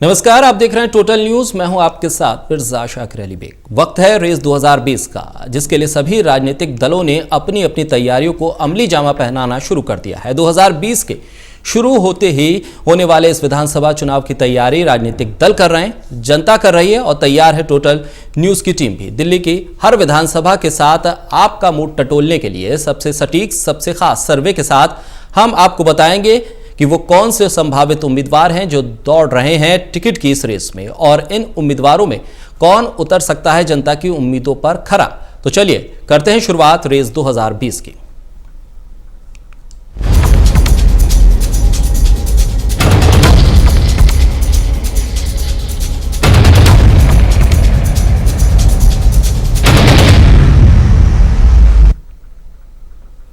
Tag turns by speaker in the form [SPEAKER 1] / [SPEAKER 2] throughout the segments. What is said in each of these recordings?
[SPEAKER 1] नमस्कार, आप देख रहे हैं टोटल न्यूज। मैं हूं आपके साथ मिर्जा शाकिर अली बेग। वक्त है रेस 2020 का, जिसके लिए सभी राजनीतिक दलों ने अपनी अपनी तैयारियों को अमली जामा पहनाना शुरू कर दिया है। 2020 के शुरू होते ही होने वाले इस विधानसभा चुनाव की तैयारी राजनीतिक दल कर रहे हैं, जनता कर रही है और तैयार है टोटल न्यूज की टीम भी। दिल्ली की हर विधानसभा के साथ आपका मूड टटोलने के लिए सबसे सटीक, सबसे खास सर्वे के साथ हम आपको बताएंगे कि वो कौन से संभावित उम्मीदवार हैं जो दौड़ रहे हैं टिकट की इस रेस में, और इन उम्मीदवारों में कौन उतर सकता है जनता की उम्मीदों पर खरा। तो चलिए करते हैं शुरुआत रेस 2020 की।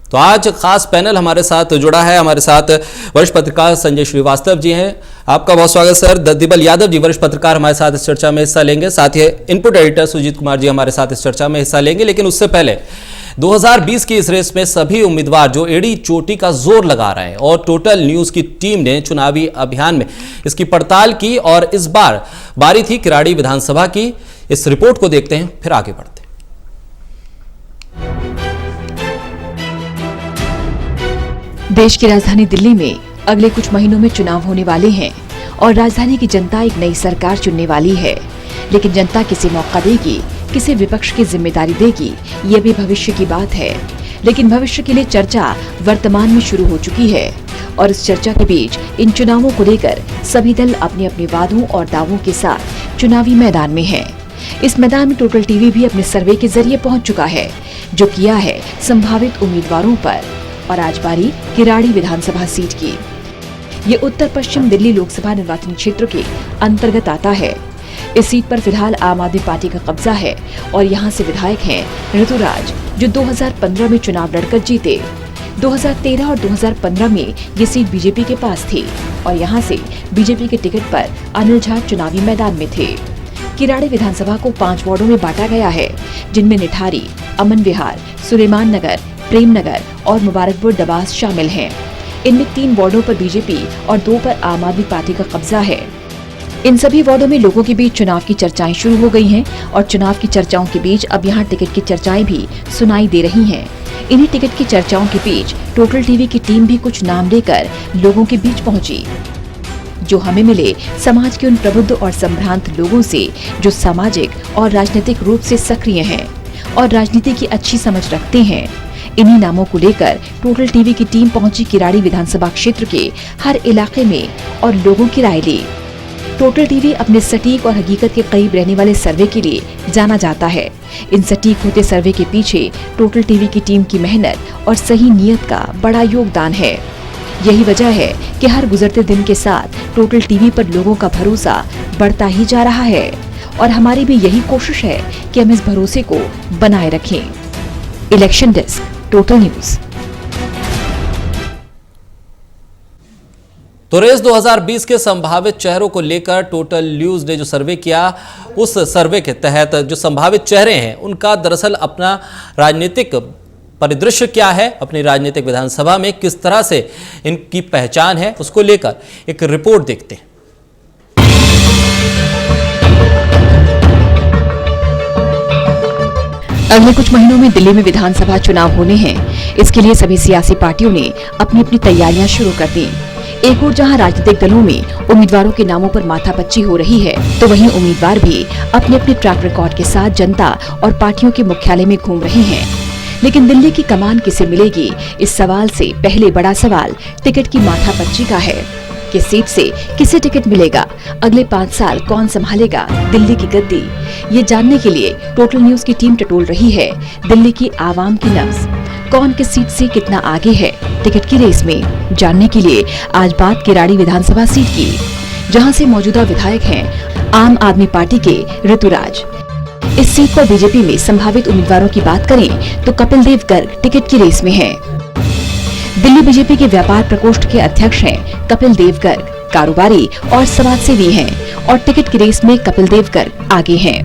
[SPEAKER 1] तो आज खास पैनल हमारे साथ जुड़ा है। हमारे साथ वरिष्ठ पत्रकार संजय श्रीवास्तव जी हैं। आपका बहुत स्वागत सर। दद्दीबल यादव जी वरिष्ठ पत्रकार हमारे साथ इस चर्चा में हिस्सा लेंगे। साथ ही इनपुट एडिटर सुजीत कुमार जी हमारे साथ इस चर्चा में हिस्सा लेंगे। लेकिन उससे पहले 2020 की इस रेस में सभी उम्मीदवार जो एड़ी चोटी का जोर लगा रहे हैं, और टोटल न्यूज की टीम ने चुनावी अभियान में इसकी पड़ताल की, और इस बार बारी थी किराड़ी विधानसभा की। इस रिपोर्ट को देखते हैं, फिर आगे बढ़ते हैं।
[SPEAKER 2] देश की राजधानी दिल्ली में अगले कुछ महीनों में चुनाव होने वाले हैं और राजधानी की जनता एक नई सरकार चुनने वाली है। लेकिन जनता किसे मौका देगी, किसे विपक्ष की जिम्मेदारी देगी, ये भी भविष्य की बात है। लेकिन भविष्य के लिए चर्चा वर्तमान में शुरू हो चुकी है, और इस चर्चा के बीच इन चुनावों को लेकर सभी दल अपने अपने वादों और दावों के साथ चुनावी मैदान में हैं। इस मैदान में टोटल टीवी भी अपने सर्वे के जरिए पहुंच चुका है, जो किया है संभावित उम्मीदवारों पर। और आज बारी किराड़ी विधानसभा सीट की। ये उत्तर पश्चिम दिल्ली लोकसभा निर्वाचन क्षेत्र के अंतर्गत आता है। इस सीट पर फिलहाल आम आदमी पार्टी का कब्जा है, और यहाँ से विधायक हैं ऋतुराज, जो 2015 में चुनाव लड़कर जीते। 2013 और 2015 में ये सीट बीजेपी के पास थी, और यहाँ से बीजेपी के टिकट पर अनिल झा चुनावी मैदान में थे। किराड़ी विधानसभा को 5 वार्डों में बांटा गया है, जिनमें निठारी, अमन विहार, सुलेमान नगर, प्रेम नगर और मुबारकपुर दबास शामिल हैं। इनमें 3 वार्डों पर बीजेपी और 2 पर आम आदमी पार्टी का कब्जा है। इन सभी वार्डों में लोगों के बीच चुनाव की चर्चाएं शुरू हो गई हैं, और चुनाव की चर्चाओं के बीच अब यहां टिकट की चर्चाएं भी सुनाई दे रही हैं। इन्हीं टिकट की चर्चाओं के बीच टोटल टीवी की टीम भी कुछ नाम लेकर लोगों के बीच पहुंची, जो हमें मिले समाज के उन प्रबुद्ध और संभ्रांत लोगों से जो सामाजिक और राजनीतिक रूप से सक्रिय हैं और राजनीति की अच्छी समझ रखते हैं। इन्हीं नामों को लेकर टोटल टीवी की टीम पहुंची किराड़ी विधानसभा क्षेत्र के हर इलाके में और लोगों की राय ली। टोटल टीवी अपने सटीक और हकीकत के करीब रहने वाले सर्वे के लिए जाना जाता है। इन सटीक होते सर्वे के पीछे टोटल टीवी की टीम की मेहनत और सही नीयत का बड़ा योगदान है। यही वजह है कि हर गुजरते दिन के साथ टोटल टीवी पर लोगों का भरोसा बढ़ता ही जा रहा है, और हमारी भी यही कोशिश है कि हम इस भरोसे को बनाए रखें। Election desk, total news.
[SPEAKER 1] तो रेस 2020 के संभावित चेहरों को लेकर टोटल न्यूज ने जो सर्वे किया, उस सर्वे के तहत जो संभावित चेहरे हैं उनका दरअसल अपना राजनीतिक परिदृश्य क्या है, अपनी राजनीतिक विधानसभा में किस तरह से इनकी पहचान है, उसको लेकर एक रिपोर्ट देखते हैं।
[SPEAKER 2] अगले कुछ महीनों में दिल्ली में विधानसभा चुनाव होने हैं। इसके लिए सभी सियासी पार्टियों ने अपनी अपनी तैयारियां शुरू कर दी। एक और जहां राजनीतिक दलों में उम्मीदवारों के नामों पर माथापच्ची हो रही है, तो वहीं उम्मीदवार भी अपने अपने ट्रैक रिकॉर्ड के साथ जनता और पार्टियों के मुख्यालय में घूम रहे हैं। लेकिन दिल्ली की कमान किसे मिलेगी, इस सवाल से पहले बड़ा सवाल टिकट की माथापच्ची का है। किस सीट से किसे टिकट मिलेगा, अगले 5 साल कौन संभालेगा दिल्ली की गद्दी, ये जानने के लिए टोटल न्यूज की टीम टटोल रही है दिल्ली की आवाम की नब्ज। कौन किस सीट से कितना आगे है टिकट की रेस में, जानने के लिए आज बात किराड़ी विधानसभा सीट की, जहां से मौजूदा विधायक हैं आम आदमी पार्टी के ऋतुराज। इस सीट पर बीजेपी में संभावित उम्मीदवारों की बात करें तो कपिल देव गर्ग टिकट की रेस में हैं। दिल्ली बीजेपी के व्यापार प्रकोष्ठ के अध्यक्ष हैं कपिल देव गर्ग, कारोबारी और समाजसेवी हैं, और टिकट की रेस में कपिल देव गर्ग आगे हैं।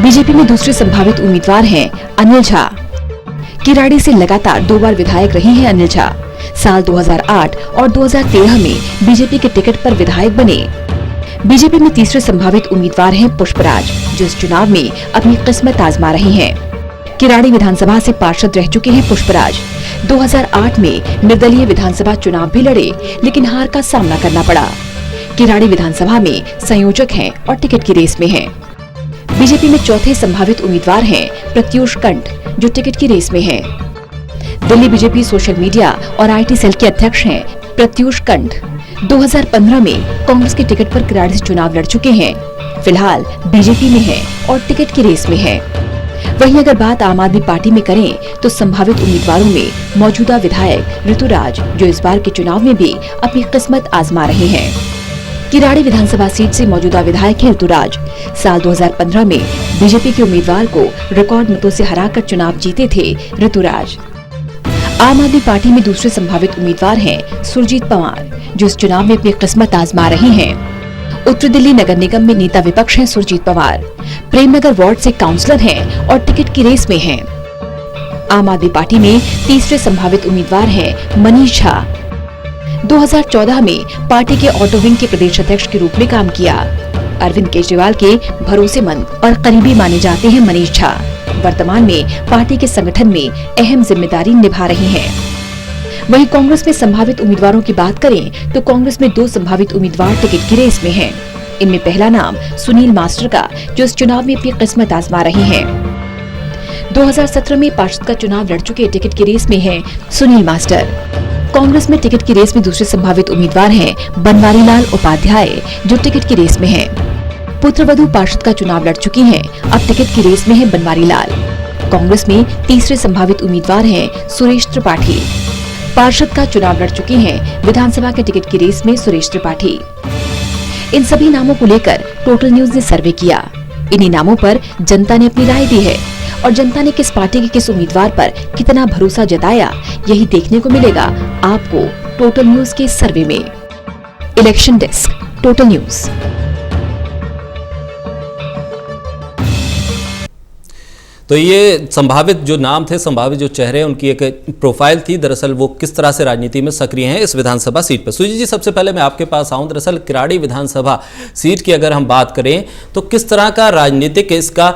[SPEAKER 2] बीजेपी में दूसरे संभावित उम्मीदवार हैं अनिल झा। किराड़ी से लगातार 2 बार विधायक रही हैं अनिल झा। साल 2008 और 2013 में बीजेपी के टिकट पर विधायक बने। बीजेपी में तीसरे संभावित उम्मीदवार हैं पुष्पराज, जो इस चुनाव में अपनी किस्मत आजमा रही हैं। किराड़ी विधानसभा से पार्षद रह चुके हैं पुष्पराज। 2008 में निर्दलीय विधानसभा चुनाव भी लड़े, लेकिन हार का सामना करना पड़ा। किराड़ी विधानसभा में संयोजक हैं और टिकट की रेस में हैं। बीजेपी में चौथे संभावित उम्मीदवार हैं प्रत्यूष कंठ, जो टिकट की रेस में हैं। दिल्ली बीजेपी सोशल मीडिया और IT सेल के अध्यक्ष हैं प्रत्यूष कंठ। 2015 में कांग्रेस के टिकट पर किराड़ी से चुनाव लड़ चुके हैं। फिलहाल बीजेपी में हैं और टिकट की रेस में हैं। वहीं अगर बात आम आदमी पार्टी में करें तो संभावित उम्मीदवारों में मौजूदा विधायक ऋतुराज, जो इस बार के चुनाव में भी अपनी किस्मत आजमा रहे हैं। किराड़ी विधानसभा सीट से मौजूदा विधायक हैं ऋतुराज। साल 2015 में बीजेपी के उम्मीदवार को रिकॉर्ड मतों से हराकर चुनाव जीते थे ऋतुराज। आम आदमी पार्टी में दूसरे संभावित उम्मीदवार हैं सुरजीत पवार, जो इस चुनाव में अपनी किस्मत आजमा रहे हैं। उत्तर दिल्ली नगर निगम में नेता विपक्ष हैं सुरजीत पवार। प्रेमनगर वार्ड से काउंसलर हैं और टिकट की रेस में हैं। आम आदमी पार्टी में तीसरे संभावित उम्मीदवार हैं मनीष झा। 2014 में पार्टी के ऑटो विंग के प्रदेश अध्यक्ष के रूप में काम किया। अरविंद केजरीवाल के भरोसेमंद और करीबी माने जाते हैं मनीष झा। वर्तमान में पार्टी के संगठन में अहम जिम्मेदारी निभा रहे हैं। वहीं कांग्रेस में संभावित उम्मीदवारों की बात करें तो कांग्रेस में 2 संभावित उम्मीदवार टिकट की रेस में हैं। इनमें पहला नाम सुनील मास्टर का, जो इस चुनाव में अपनी किस्मत आजमा रहे हैं। 2017 में पार्षद का चुनाव लड़ चुके टिकट की रेस में हैं सुनील मास्टर। कांग्रेस में टिकट की रेस में दूसरे संभावित उम्मीदवार हैं बनवारी लाल उपाध्याय, जो टिकट की रेस में हैं। पुत्रवधू पार्षद का चुनाव लड़ चुकी हैं, अब टिकट की रेस में है बनवारी लाल। कांग्रेस में तीसरे संभावित उम्मीदवार हैं सुरेश त्रिपाठी। पार्षद का चुनाव लड़ चुके हैं विधानसभा के टिकट की रेस में सुरेश त्रिपाठी। इन सभी नामों को लेकर टोटल न्यूज ने सर्वे किया। इन्हीं नामों पर जनता ने अपनी राय दी है और जनता ने किस पार्टी के किस उम्मीदवार पर कितना भरोसा जताया, यही देखने को मिलेगा आपको टोटल न्यूज के सर्वे में। Election desk, total news.
[SPEAKER 1] तो ये संभावित जो नाम थे, संभावित जो चेहरे, उनकी एक प्रोफाइल थी। दरअसल वो किस तरह से राजनीति में सक्रिय हैं इस विधानसभा सीट पर। सुजीत जी, सबसे पहले मैं आपके पास आऊं। दरअसल किराड़ी विधानसभा सीट की अगर हम बात करें तो किस तरह का राजनीतिक इसका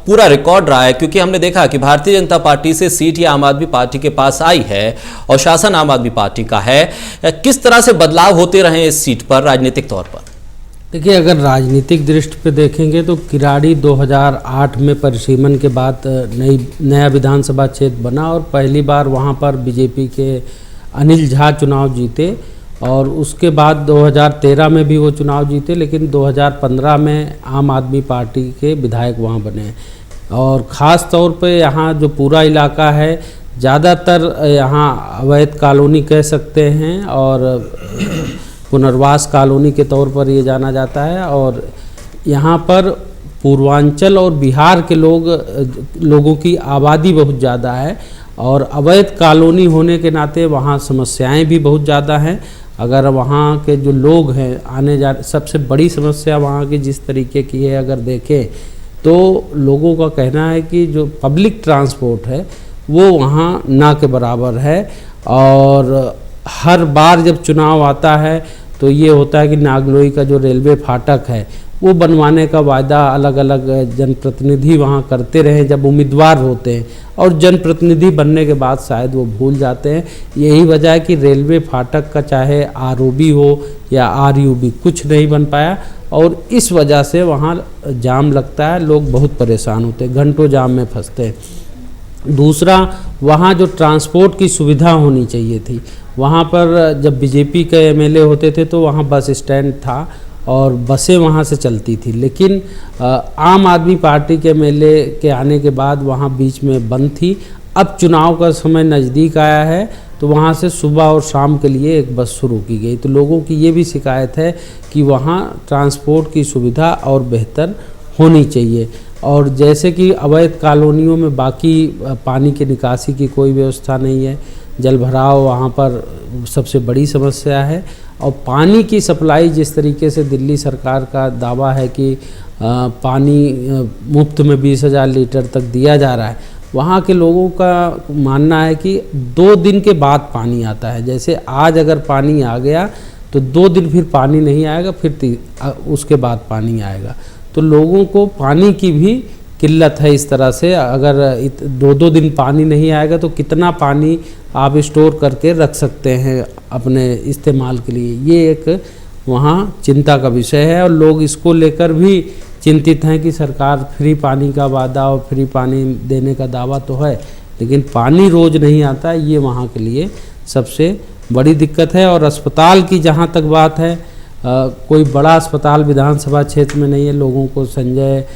[SPEAKER 1] पूरा रिकॉर्ड रहा है, क्योंकि हमने देखा कि भारतीय जनता पार्टी से सीट ये आम आदमी पार्टी के पास आई है और शासन आम आदमी पार्टी का है। किस तरह से बदलाव होते रहे इस सीट पर राजनीतिक तौर पर?
[SPEAKER 3] देखिए, अगर राजनीतिक दृष्टि पे देखेंगे तो किराड़ी 2008 में परिसीमन के बाद नया विधानसभा क्षेत्र बना और पहली बार वहाँ पर बीजेपी के अनिल झा चुनाव जीते और उसके बाद 2013 में भी वो चुनाव जीते, लेकिन 2015 में आम आदमी पार्टी के विधायक वहाँ बने। और ख़ास तौर पे यहाँ जो पूरा इलाका है, ज़्यादातर यहाँ अवैध कॉलोनी कह सकते हैं और पुनर्वास कॉलोनी के तौर पर ये जाना जाता है। और यहाँ पर पूर्वांचल और बिहार के लोगों की आबादी बहुत ज़्यादा है और अवैध कॉलोनी होने के नाते वहाँ समस्याएं भी बहुत ज़्यादा हैं। अगर वहाँ के जो लोग हैं आने जाने, सबसे बड़ी समस्या वहाँ की जिस तरीके की है अगर देखें तो लोगों का कहना है कि जो पब्लिक ट्रांसपोर्ट है वो वहाँ ना के बराबर है। और हर बार जब चुनाव आता है तो ये होता है कि नागलोई का जो रेलवे फाटक है वो बनवाने का वायदा अलग अलग जनप्रतिनिधि वहाँ करते रहे जब उम्मीदवार होते हैं, और जनप्रतिनिधि बनने के बाद शायद वो भूल जाते हैं। यही वजह है कि रेलवे फाटक का चाहे ROB हो या RUB कुछ नहीं बन पाया और इस वजह से वहाँ जाम लगता है, लोग बहुत परेशान होते हैं, घंटों जाम में फंसते हैं। दूसरा, वहाँ जो ट्रांसपोर्ट की सुविधा होनी चाहिए थी, वहाँ पर जब बीजेपी के MLA होते थे तो वहाँ बस स्टैंड था और बसें वहाँ से चलती थी, लेकिन आम आदमी पार्टी के MLA के आने के बाद वहाँ बीच में बंद थी। अब चुनाव का समय नज़दीक आया है तो वहाँ से सुबह और शाम के लिए एक बस शुरू की गई। तो लोगों की ये भी शिकायत है कि वहाँ ट्रांसपोर्ट की सुविधा और बेहतर होनी चाहिए। और जैसे कि अवैध कॉलोनियों में बाकी पानी की निकासी की कोई व्यवस्था नहीं है, जल भराव वहाँ पर सबसे बड़ी समस्या है। और पानी की सप्लाई जिस तरीके से दिल्ली सरकार का दावा है कि पानी मुफ्त में 20,000 लीटर तक दिया जा रहा है, वहाँ के लोगों का मानना है कि 2 दिन के बाद पानी आता है। जैसे आज अगर पानी आ गया तो 2 दिन फिर पानी नहीं आएगा, फिर उसके बाद पानी आएगा। तो लोगों को पानी की भी किल्लत है इस तरह से। अगर 2-2 दिन पानी नहीं आएगा तो कितना पानी आप स्टोर करके रख सकते हैं अपने इस्तेमाल के लिए, ये एक वहाँ चिंता का विषय है। और लोग इसको लेकर भी चिंतित हैं कि सरकार फ्री पानी का वादा और फ्री पानी देने का दावा तो है, लेकिन पानी रोज़ नहीं आता, ये वहाँ के लिए सबसे बड़ी दिक्कत है। और अस्पताल की जहाँ तक बात है, कोई बड़ा अस्पताल विधानसभा क्षेत्र में नहीं है। लोगों को संजय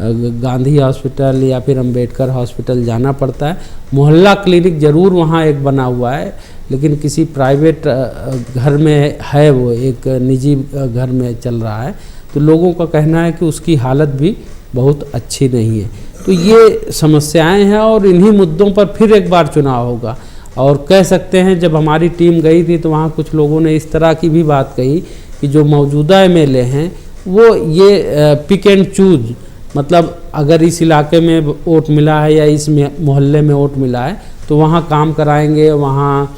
[SPEAKER 3] गांधी हॉस्पिटल या फिर अंबेडकर हॉस्पिटल जाना पड़ता है। मोहल्ला क्लिनिक ज़रूर वहाँ एक बना हुआ है, लेकिन किसी प्राइवेट घर में है, वो एक निजी घर में चल रहा है। तो लोगों का कहना है कि उसकी हालत भी बहुत अच्छी नहीं है। तो ये समस्याएं हैं और इन्हीं मुद्दों पर फिर एक बार चुनाव होगा। और कह सकते हैं जब हमारी टीम गई थी तो वहाँ कुछ लोगों ने इस तरह की भी बात कही कि जो मौजूदा एमएलए हैं वो ये पिक एंड चूज, मतलब अगर इस इलाके में वोट मिला है या इस मोहल्ले में वोट मिला है तो वहाँ काम कराएंगे, वहाँ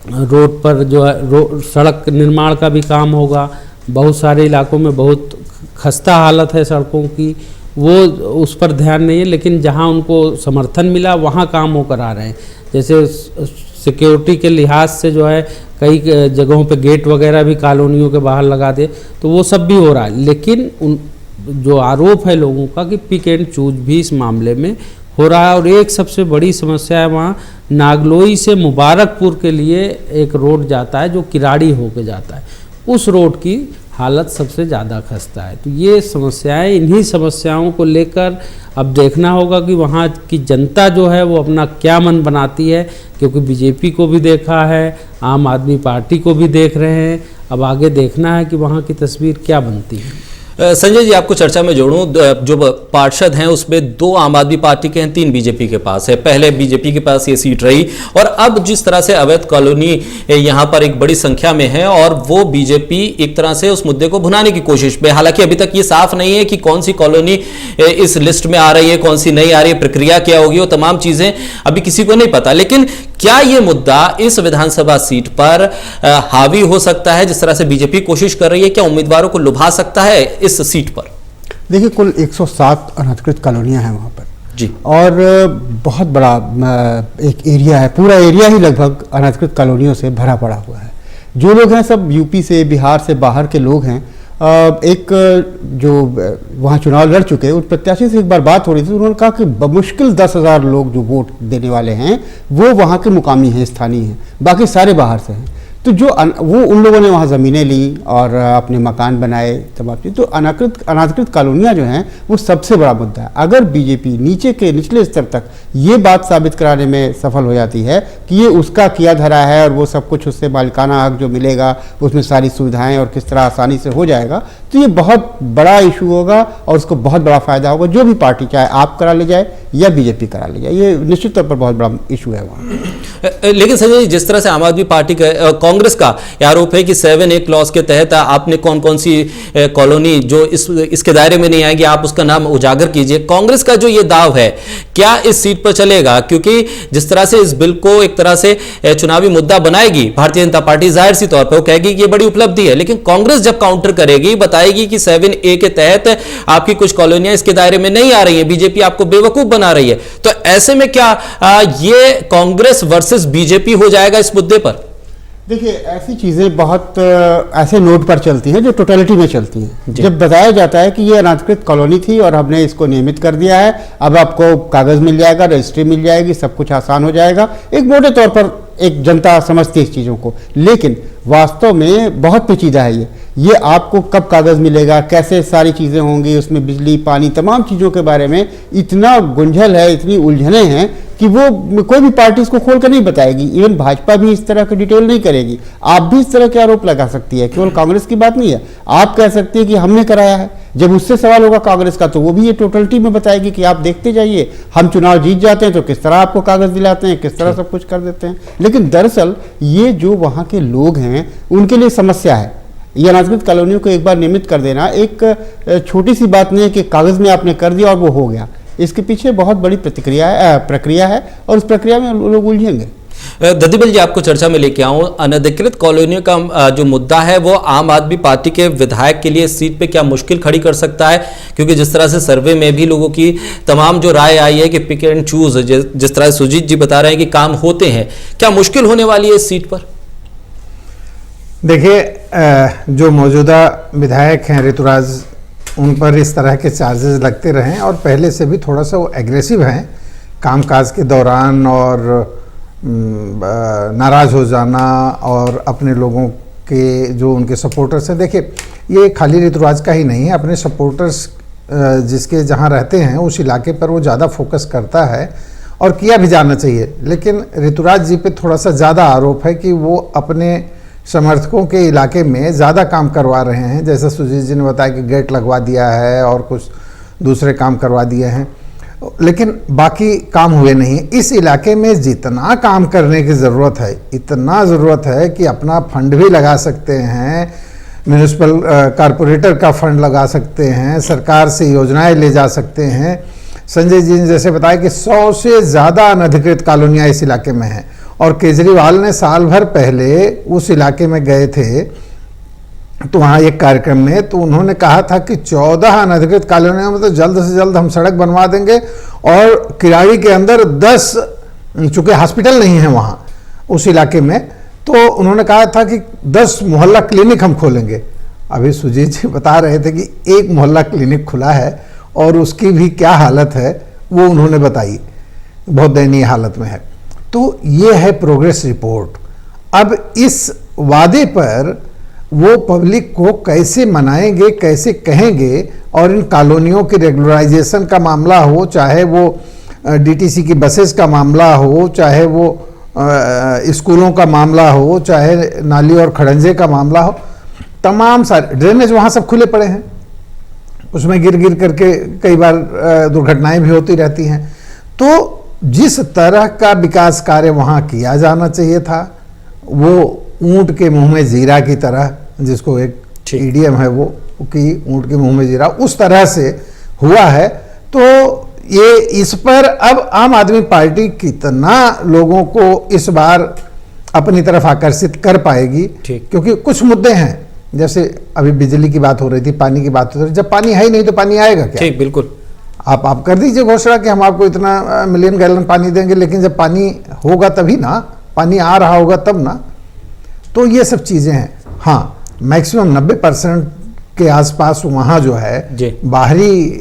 [SPEAKER 3] रोड पर जो है सड़क निर्माण का भी काम होगा। बहुत सारे इलाकों में बहुत खस्ता हालत है सड़कों की, वो उस पर ध्यान नहीं है, लेकिन जहाँ उनको समर्थन मिला वहाँ काम वो करा रहे हैं। जैसे सिक्योरिटी के लिहाज से जो है कई जगहों पे गेट वगैरह भी कॉलोनियों के बाहर लगा दे, तो वो सब भी हो रहा है। लेकिन जो आरोप है लोगों का कि पिक एंड चूज भी इस मामले में हो रहा है। और एक सबसे बड़ी समस्या है वहाँ नागलोई से मुबारकपुर के लिए एक रोड जाता है जो किराड़ी होके जाता है, उस रोड की हालत सबसे ज़्यादा खस्ता है। तो ये समस्याएं, इन्हीं समस्याओं को लेकर अब देखना होगा कि वहाँ की जनता जो है वो अपना क्या मन बनाती है, क्योंकि बीजेपी को भी देखा है, आम आदमी पार्टी को भी देख रहे हैं। अब आगे देखना है कि वहाँ की तस्वीर क्या बनती है।
[SPEAKER 1] संजय जी, आपको चर्चा में जोड़ूं, जो पार्षद हैं उसमें 2 आम आदमी पार्टी के हैं, 3 बीजेपी के पास है। पहले बीजेपी के पास ये सीट रही और अब जिस तरह से अवैध कॉलोनी यहाँ पर एक बड़ी संख्या में है और वो बीजेपी एक तरह से उस मुद्दे को भुनाने की कोशिश में, हालांकि अभी तक ये साफ नहीं है कि कौन सी कॉलोनी इस लिस्ट में आ रही है, कौन सी नहीं आ रही है, प्रक्रिया क्या होगी, वो तमाम चीजें अभी किसी को नहीं पता। लेकिन क्या ये मुद्दा इस विधानसभा सीट पर हावी हो सकता है जिस तरह से बीजेपी कोशिश कर रही है? क्या उम्मीदवारों को लुभा सकता है इस सीट पर?
[SPEAKER 4] देखिए, कुल 107 अनधिकृत कॉलोनियां हैं वहाँ पर
[SPEAKER 1] जी,
[SPEAKER 4] और बहुत बड़ा एक एरिया है, पूरा एरिया ही लगभग अनधिकृत कॉलोनियों से भरा पड़ा हुआ है। जो लोग हैं सब यूपी से, बिहार से, बाहर के लोग हैं। एक जो वहाँ चुनाव लड़ चुके उन प्रत्याशी से एक बार बात हो रही थी, उन्होंने कहा कि बमुश्किल 10,000 लोग जो वोट देने वाले हैं वो वहाँ के मुकामी हैं, स्थानीय हैं, बाकी सारे बाहर से हैं। तो जो वो उन लोगों ने वहाँ ज़मीनें ली और अपने मकान बनाए तमाम चीज़। तो अनाधिकृत कॉलोनियाँ जो हैं वो सबसे बड़ा मुद्दा है। अगर बीजेपी नीचे के निचले स्तर तक ये बात साबित कराने में सफल हो जाती है कि ये उसका किया धरा है और वो सब कुछ उससे मालिकाना हक जो मिलेगा उसमें सारी सुविधाएं और किस तरह आसानी से हो जाएगा, तो ये बहुत बड़ा इशू होगा और उसको बहुत बड़ा फायदा होगा। जो भी पार्टी चाहे आप करा ले जाए या बीजेपी करा ले जाए, ये निश्चित तौर पर बहुत बड़ा इशू है वहाँ।
[SPEAKER 1] लेकिन संजय जी, जिस तरह से आम आदमी पार्टी का, कांग्रेस का आरोप है कि 7A क्लॉज के तहत आपने कौन कौन सी कॉलोनी जो इसके दायरे में नहीं आएगी आप उसका नाम उजागर कीजिए। कांग्रेस का जो ये दाव है क्या इस सीट पर चलेगा? क्योंकि जिस तरह से इस बिल को एक तरह से चुनावी मुद्दा बनाएगी भारतीय जनता पार्टी, जाहिर सी तौर पर वो कहेगी कि ये बड़ी उपलब्धि है, लेकिन कांग्रेस जब काउंटर करेगी, बताएगी कि 7A के तहत आपकी कुछ कॉलोनियां इसके दायरे में नहीं आ रही है, बीजेपी आपको बेवकूफ बना रही है, तो ऐसे में क्या ये कांग्रेस वर्सेस बीजेपी हो जाएगा इस मुद्दे पर?
[SPEAKER 4] देखिए, ऐसी चीज़ें बहुत ऐसे नोट पर चलती हैं जो टोटलिटी में चलती हैं। जब बताया जाता है कि ये अनाधिकृत कॉलोनी थी और हमने इसको नियमित कर दिया है, अब आपको कागज़ मिल जाएगा, रजिस्ट्री मिल जाएगी, सब कुछ आसान हो जाएगा, एक मोटे तौर पर एक जनता समझती है इस चीज़ों को। लेकिन वास्तव में बहुत पेचीदा है ये आपको कब कागज़ मिलेगा, कैसे सारी चीज़ें होंगी, उसमें बिजली, पानी, तमाम चीज़ों के बारे में इतना गुंझल है, इतनी उलझने हैं कि वो कोई भी पार्टी इसको खोल कर नहीं बताएगी। इवन भाजपा भी इस तरह की डिटेल नहीं करेगी। आप भी इस तरह के आरोप लगा सकती है, केवल कांग्रेस की बात नहीं है। आप कह सकती है कि हमने कराया है, जब उससे सवाल होगा कांग्रेस का तो वो भी ये टोटलिटी में बताएगी कि आप देखते जाइए, हम चुनाव जीत जाते हैं तो किस तरह आपको कागज़ दिलाते हैं, किस तरह सब कुछ कर देते हैं। लेकिन दरअसल ये जो वहाँ के लोग हैं उनके लिए समस्या है। ये अनाधिकृत कॉलोनियों को एक बार नियमित कर देना एक छोटी सी बात नहीं है कि कागज़ में आपने कर दिया और वो हो गया। इसके पीछे बहुत बड़ी प्रक्रिया है और उस प्रक्रिया में लोग उलझेंगे।
[SPEAKER 1] ददीबल जी, आपको चर्चा में लेके आऊं, अनधिकृत कॉलोनियों का जो मुद्दा है वो आम आदमी पार्टी के विधायक के लिए इस सीट पे क्या मुश्किल खड़ी कर सकता है? क्योंकि जिस तरह से सर्वे में भी लोगों की तमाम जो राय आई है कि पिक एंड चूज, जिस तरह से सुजीत जी बता रहे हैं कि काम होते हैं, क्या मुश्किल होने वाली है इस सीट पर?
[SPEAKER 5] देखिए, जो मौजूदा विधायक हैं ऋतुराज, उन पर इस तरह के चार्जेस लगते रहे हैं और पहले से भी थोड़ा सा वो एग्रेसिव हैं कामकाज के दौरान, और नाराज़ हो जाना और अपने लोगों के जो उनके सपोर्टर्स हैं। देखिए, ये खाली ऋतुराज का ही नहीं है, अपने सपोर्टर्स जिसके जहाँ रहते हैं उस इलाके पर वो ज़्यादा फोकस करता है और किया भी जाना चाहिए। लेकिन ऋतुराज जी पे थोड़ा सा ज़्यादा आरोप है कि वो अपने समर्थकों के इलाके में ज़्यादा काम करवा रहे हैं। जैसा सुजीत जी ने बताया कि गेट लगवा दिया है और कुछ दूसरे काम करवा दिए हैं, लेकिन बाकी काम हुए नहीं। इस इलाके में जितना काम करने की ज़रूरत है, इतना ज़रूरत है कि अपना फंड भी लगा सकते हैं, म्यूनिसिपल कारपोरेटर का फंड लगा सकते हैं, सरकार से योजनाएं ले जा सकते हैं। संजय जी ने जैसे बताया कि 100 से ज़्यादा अनधिकृत कॉलोनियाँ इस इलाके में हैं, और केजरीवाल ने साल भर पहले उस इलाके में गए थे तो वहाँ एक कार्यक्रम में तो उन्होंने कहा था कि 14 अनधिकृत कॉलोनियों में तो जल्द से जल्द हम सड़क बनवा देंगे, और किराड़ी के अंदर 10, चूँकि हॉस्पिटल नहीं है वहाँ उस इलाके में, तो उन्होंने कहा था कि 10 मोहल्ला क्लिनिक हम खोलेंगे। अभी सुजीत जी बता रहे थे कि एक मोहल्ला क्लिनिक खुला है और उसकी भी क्या हालत है वो उन्होंने बताई, बहुत दयनीय हालत में है। तो ये है प्रोग्रेस रिपोर्ट। अब इस वादे पर वो पब्लिक को कैसे मनाएंगे, कैसे कहेंगे, और इन कॉलोनियों की रेगुलराइजेशन का मामला हो, चाहे वो डीटीसी की बसेस का मामला हो, चाहे वो स्कूलों का मामला हो, चाहे नाली और खड़ंजे का मामला हो, तमाम सारे ड्रेनेज वहाँ सब खुले पड़े हैं, उसमें गिर गिर करके कई बार दुर्घटनाएं भी होती रहती हैं। तो जिस तरह का विकास कार्य वहाँ किया जाना चाहिए था, वो ऊंट के मुंह में जीरा की तरह, जिसको एक ईडीएम है वो कि ऊंट के मुंह में जीरा, उस तरह से हुआ है। तो ये इस पर अब आम आदमी पार्टी कितना लोगों को इस बार अपनी तरफ आकर्षित कर पाएगी, क्योंकि कुछ मुद्दे हैं, जैसे अभी बिजली की बात हो रही थी, पानी की बात हो रही थी। जब पानी है ही नहीं तो पानी आएगा क्या?
[SPEAKER 1] ठीक, बिल्कुल।
[SPEAKER 5] आप कर दीजिए घोषणा कि हम आपको इतना मिलियन गैलन पानी देंगे, लेकिन जब पानी होगा तभी ना, पानी आ रहा होगा तब ना। तो ये सब चीज़ें हैं। हाँ, मैक्सिमम 90% के आसपास वहाँ जो है बाहरी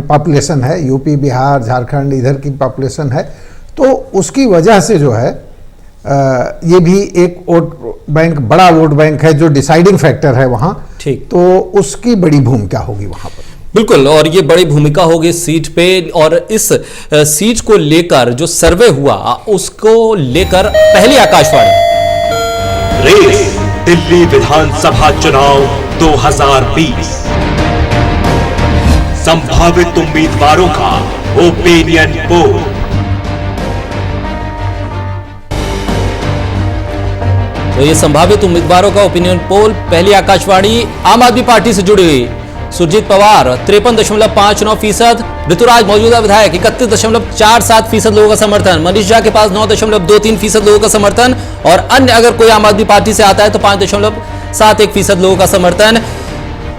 [SPEAKER 5] पॉपुलेशन है, यूपी, बिहार, झारखंड, इधर की पॉपुलेशन है। तो उसकी वजह से जो है ये भी एक वोट बैंक, बड़ा वोट बैंक है जो डिसाइडिंग फैक्टर है वहाँ।
[SPEAKER 1] ठीक,
[SPEAKER 5] तो उसकी बड़ी भूमिका होगी वहाँ पर।
[SPEAKER 1] बिल्कुल, और ये बड़ी भूमिका होगी सीट पे। और इस सीट को लेकर जो सर्वे हुआ उसको लेकर पहली आकाशवाणी
[SPEAKER 6] रेस दिल्ली विधानसभा चुनाव 2020, संभावित उम्मीदवारों का ओपिनियन पोल।
[SPEAKER 1] तो ये संभावित उम्मीदवारों का ओपिनियन पोल, पहली आकाशवाणी। आम आदमी पार्टी से जुड़ी हुई सुरजीत पवार 53.59%, ऋतुराज मौजूदा विधायक 31.47% लोगों का समर्थन, मनीष झा के पास 9.23% लोगों का समर्थन, और अन्य अगर कोई आम आदमी पार्टी से आता है तो 5.71% लोगों का समर्थन।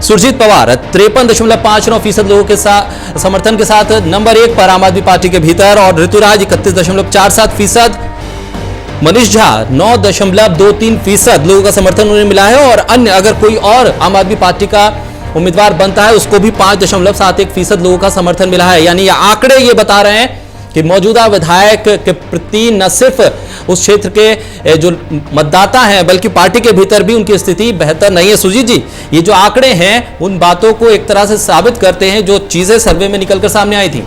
[SPEAKER 1] सुरजीत पवार 53.59% लोगों के साथ समर्थन के साथ नंबर 1 पर आम आदमी पार्टी के भीतर, और ऋतुराज 31.47%, मनीष झा 9.23% लोगों का समर्थन उन्हें मिला है, और अन्य अगर कोई और आम आदमी पार्टी का उम्मीदवार बनता है उसको भी 5.71% लोगों का समर्थन मिला है। यानी ये आंकड़े ये बता रहे हैं कि मौजूदा विधायक के प्रति न सिर्फ उस क्षेत्र के जो मतदाता हैं बल्कि पार्टी के भीतर भी उनकी स्थिति बेहतर नहीं है। सुजीत जी, ये जो आंकड़े हैं उन बातों को एक तरह से साबित करते हैं जो चीजें सर्वे में निकलकर सामने आई थी।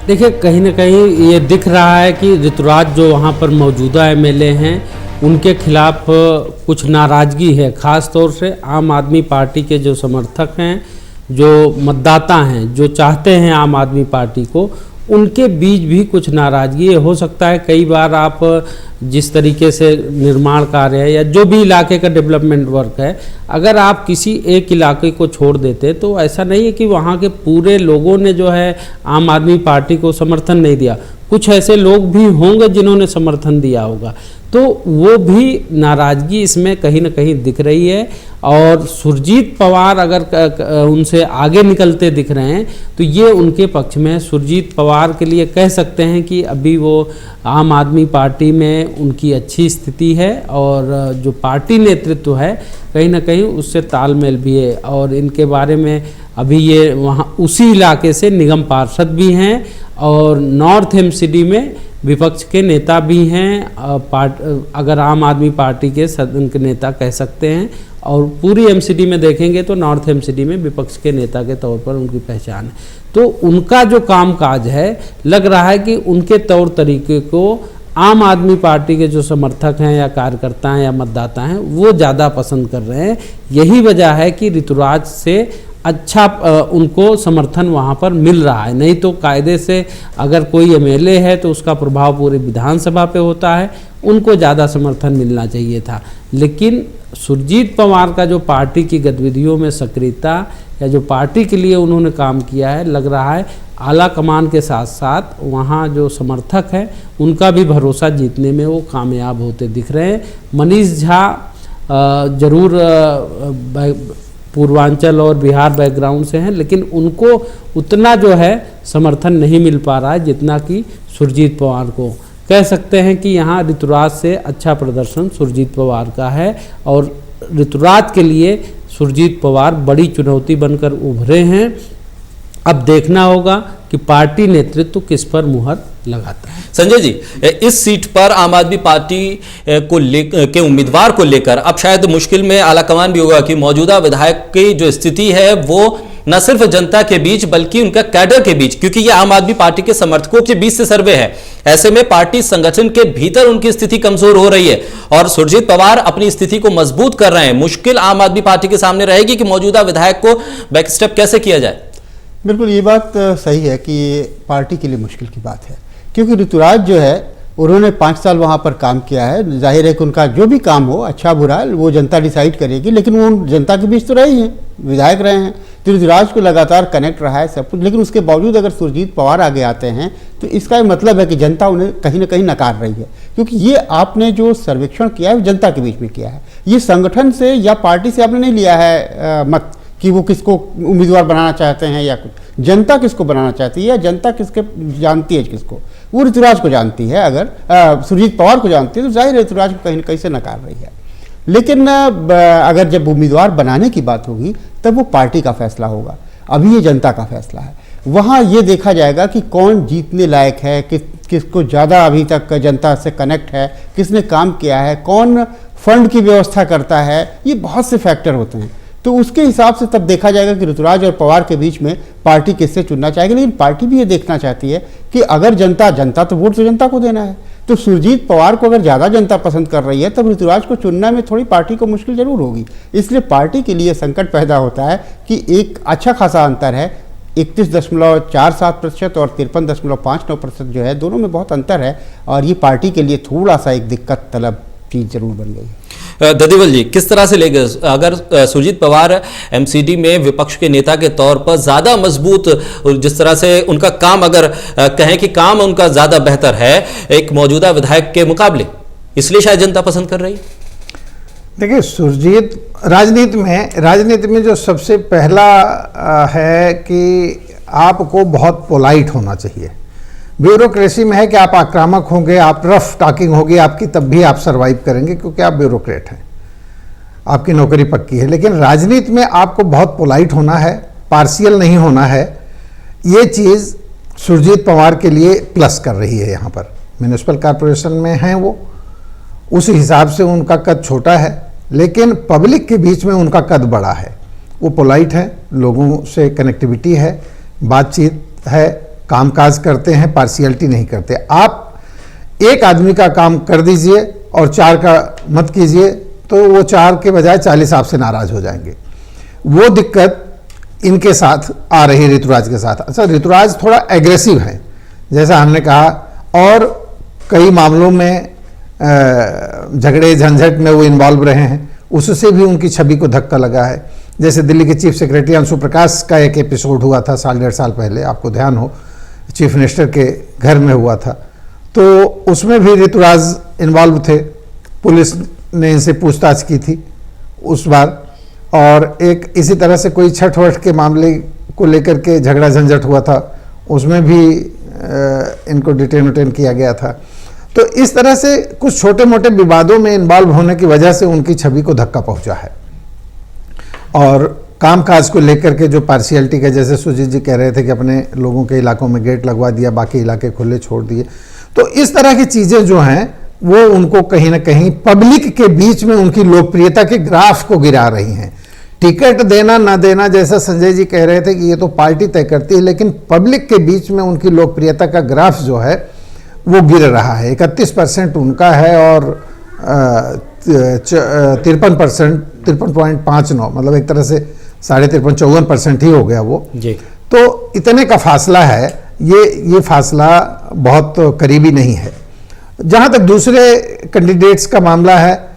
[SPEAKER 3] देखिए, कहीं ना कहीं ये दिख रहा है कि ऋतुराज जो वहाँ पर मौजूदा एमएलए हैं उनके खिलाफ कुछ नाराज़गी है, ख़ास तौर से आम आदमी पार्टी के जो समर्थक हैं, जो मतदाता हैं, जो चाहते हैं आम आदमी पार्टी को, उनके बीच भी कुछ नाराज़गी हो सकता है। कई बार आप जिस तरीके से निर्माण कार्य है या जो भी इलाके का डेवलपमेंट वर्क है, अगर आप किसी एक इलाके को छोड़ देते तो ऐसा नहीं है कि वहाँ के पूरे लोगों ने जो है आम आदमी पार्टी को समर्थन नहीं दिया। कुछ ऐसे लोग भी होंगे जिन्होंने समर्थन दिया होगा, तो वो भी नाराज़गी इसमें कहीं ना कहीं दिख रही है। और सुरजीत पवार अगर उनसे आगे निकलते दिख रहे हैं तो ये उनके पक्ष में है। सुरजीत पवार के लिए कह सकते हैं कि अभी वो आम आदमी पार्टी में उनकी अच्छी स्थिति है और जो पार्टी नेतृत्व है कहीं ना कहीं उससे तालमेल भी है। और इनके बारे में अभी ये वहाँ उसी इलाके से निगम पार्षद भी हैं और नॉर्थ एमसीडी में विपक्ष के नेता भी हैं, अगर आम आदमी पार्टी के सदन के नेता कह सकते हैं। और पूरी एमसीडी में देखेंगे तो नॉर्थ एमसीडी में विपक्ष के नेता के तौर पर उनकी पहचान है। तो उनका जो कामकाज है, लग रहा है कि उनके तौर तरीके को आम आदमी पार्टी के जो समर्थक हैं या कार्यकर्ता हैं या मतदाता हैं वो ज़्यादा पसंद कर रहे हैं। यही वजह है कि ऋतुराज से अच्छा उनको समर्थन वहाँ पर मिल रहा है। नहीं तो कायदे से अगर कोई एमएलए है तो उसका प्रभाव पूरी विधानसभा पे होता है, उनको ज़्यादा समर्थन मिलना चाहिए था। लेकिन सुरजीत पवार का जो पार्टी की गतिविधियों में सक्रियता या जो पार्टी के लिए उन्होंने काम किया है, लग रहा है आला कमान के साथ साथ वहाँ जो समर्थक हैं उनका भी भरोसा जीतने में वो कामयाब होते दिख रहे हैं। मनीष झा जरूर पूर्वांचल और बिहार बैकग्राउंड से हैं, लेकिन उनको उतना जो है समर्थन नहीं मिल पा रहा है जितना कि सुरजीत पवार को। कह सकते हैं कि यहाँ ऋतुराज से अच्छा प्रदर्शन सुरजीत पवार का है और ऋतुराज के लिए सुरजीत पवार बड़ी चुनौती बनकर उभरे हैं। अब देखना होगा कि पार्टी नेतृत्व किस पर मुहर लगाता है।
[SPEAKER 1] संजय जी, इस सीट पर आम आदमी पार्टी के उम्मीदवार को लेकर अब शायद मुश्किल में आलाकमान भी होगा कि मौजूदा विधायक की जो स्थिति है वो न सिर्फ जनता के बीच बल्कि उनका कैडर के बीच, क्योंकि ये आम आदमी पार्टी के समर्थकों के बीच से सर्वे है, ऐसे में पार्टी संगठन के भीतर उनकी स्थिति कमजोर हो रही है और सुरजीत पवार अपनी स्थिति को मजबूत कर रहे हैं। मुश्किल आम आदमी पार्टी के सामने रहेगी कि मौजूदा विधायक को बैकस्टेप कैसे किया जाए।
[SPEAKER 4] बिल्कुल ये बात सही है कि पार्टी के लिए मुश्किल की बात है, क्योंकि ऋतुराज जो है उन्होंने 5 साल वहाँ पर काम किया है। जाहिर है कि उनका जो भी काम हो अच्छा बुरा वो जनता डिसाइड करेगी, लेकिन वो जनता के बीच तो रहे ही हैं, विधायक रहे हैं, तो ऋतुराज को लगातार कनेक्ट रहा है सब कुछ। लेकिन उसके बावजूद अगर सुरजीत पवार आगे आते हैं तो इसका मतलब है कि जनता उन्हें कहीं ना कहीं नकार रही है, क्योंकि ये आपने जो सर्वेक्षण किया है जनता के बीच में किया है, ये संगठन से या पार्टी से आपने नहीं लिया है मत कि वो किसको उम्मीदवार बनाना चाहते हैं या कुछ। जनता किसको बनाना चाहती है या जनता किसके जानती है किसको, वो ऋतुराज को जानती है। अगर सुरजीत पवार को जानती है तो जाहिर है ऋतुराज को कहीं ना कहीं से नकार रही है। लेकिन अगर जब उम्मीदवार बनाने की बात होगी तब वो पार्टी का फैसला होगा, अभी ये जनता का फैसला है। वहाँ ये देखा जाएगा कि कौन जीतने लायक है, किसको ज़्यादा अभी तक जनता से कनेक्ट है, किसने काम किया है, कौन फंड की व्यवस्था करता है, ये बहुत से फैक्टर होते हैं। तो उसके हिसाब से तब देखा जाएगा कि ऋतुराज और पवार के बीच में पार्टी किससे चुनना चाहेगी। लेकिन पार्टी भी ये देखना चाहती है कि अगर जनता तो वोट तो जनता को देना है, तो सुरजीत पवार को अगर ज़्यादा जनता पसंद कर रही है तब ऋतुराज को चुनना में थोड़ी पार्टी को मुश्किल जरूर होगी। इसलिए पार्टी के लिए संकट पैदा होता है कि एक अच्छा खासा अंतर है, 31.47% और 53.59% जो है, दोनों में बहुत अंतर है और ये पार्टी के लिए थोड़ा सा एक दिक्कत तलब चीज़ जरूर बन गई है।
[SPEAKER 1] ददीवल जी, किस तरह से लेंगे अगर सुरजीत पवार एमसीडी में विपक्ष के नेता के तौर पर ज़्यादा मजबूत, जिस तरह से उनका काम अगर कहें कि काम उनका ज़्यादा बेहतर है एक मौजूदा विधायक के मुकाबले, इसलिए शायद जनता पसंद कर रही है?
[SPEAKER 5] देखिए, सुरजीत राजनीति में जो सबसे पहला है कि आपको बहुत पोलाइट होना चाहिए। ब्यूरोक्रेसी में है कि आप आक्रामक होंगे, आप रफ टॉकिंग होगी आपकी, तब भी आप सरवाइव करेंगे क्योंकि आप ब्यूरोक्रेट हैं, आपकी नौकरी पक्की है। लेकिन राजनीति में आपको बहुत पोलाइट होना है, पार्शियल नहीं होना है। ये चीज़ सुरजीत पवार के लिए प्लस कर रही है। यहाँ पर म्यूनिसिपल कॉरपोरेशन में हैं वो, उस हिसाब से उनका कद छोटा है, लेकिन पब्लिक के बीच में उनका कद बड़ा है। वो पोलाइट है, लोगों से कनेक्टिविटी है, बातचीत है, कामकाज करते हैं, पार्शियलिटी नहीं करते। आप एक आदमी का काम कर दीजिए और 4 का मत कीजिए तो वो 4 के बजाय 40 आपसे नाराज हो जाएंगे। वो दिक्कत इनके साथ आ रही है ऋतुराज के साथ। अच्छा, ऋतुराज थोड़ा एग्रेसिव है, जैसा हमने कहा, और कई मामलों में झगड़े झंझट में वो इन्वॉल्व रहे हैं, उससे भी उनकी छवि को धक्का लगा है। जैसे दिल्ली के चीफ सेक्रेटरी अंशु प्रकाश का एक एपिसोड हुआ था 1.5 साल पहले, आपको ध्यान हो, चीफ मिनिस्टर के घर में हुआ था, तो उसमें भी ऋतुराज इन्वॉल्व थे। पुलिस ने इनसे पूछताछ की थी उस बार, और एक इसी तरह से कोई छठ वठ के मामले को लेकर के झगड़ा झंझट हुआ था, उसमें भी इनको डिटेन किया गया था। तो इस तरह से कुछ छोटे मोटे विवादों में इन्वॉल्व होने की वजह से उनकी छवि को धक्का पहुंचा है। और कामकाज को लेकर के जो पार्शियलिटी का, जैसे सुजीत जी कह रहे थे कि अपने लोगों के इलाकों में गेट लगवा दिया, बाकी इलाके खुले छोड़ दिए, तो इस तरह की चीज़ें जो हैं वो उनको कहीं ना कहीं पब्लिक के बीच में उनकी लोकप्रियता के ग्राफ को गिरा रही हैं। टिकट देना ना देना, जैसा संजय जी कह रहे थे कि ये तो पार्टी तय करती है, लेकिन पब्लिक के बीच में उनकी लोकप्रियता का ग्राफ जो है वो गिर रहा है। 31% उनका है और 53%, 53.59, मतलब एक तरह से 53-54% ही हो गया वो
[SPEAKER 1] जी।
[SPEAKER 5] तो इतने का फासला है, ये फासला बहुत करीबी नहीं है। जहाँ तक दूसरे कैंडिडेट्स का मामला है,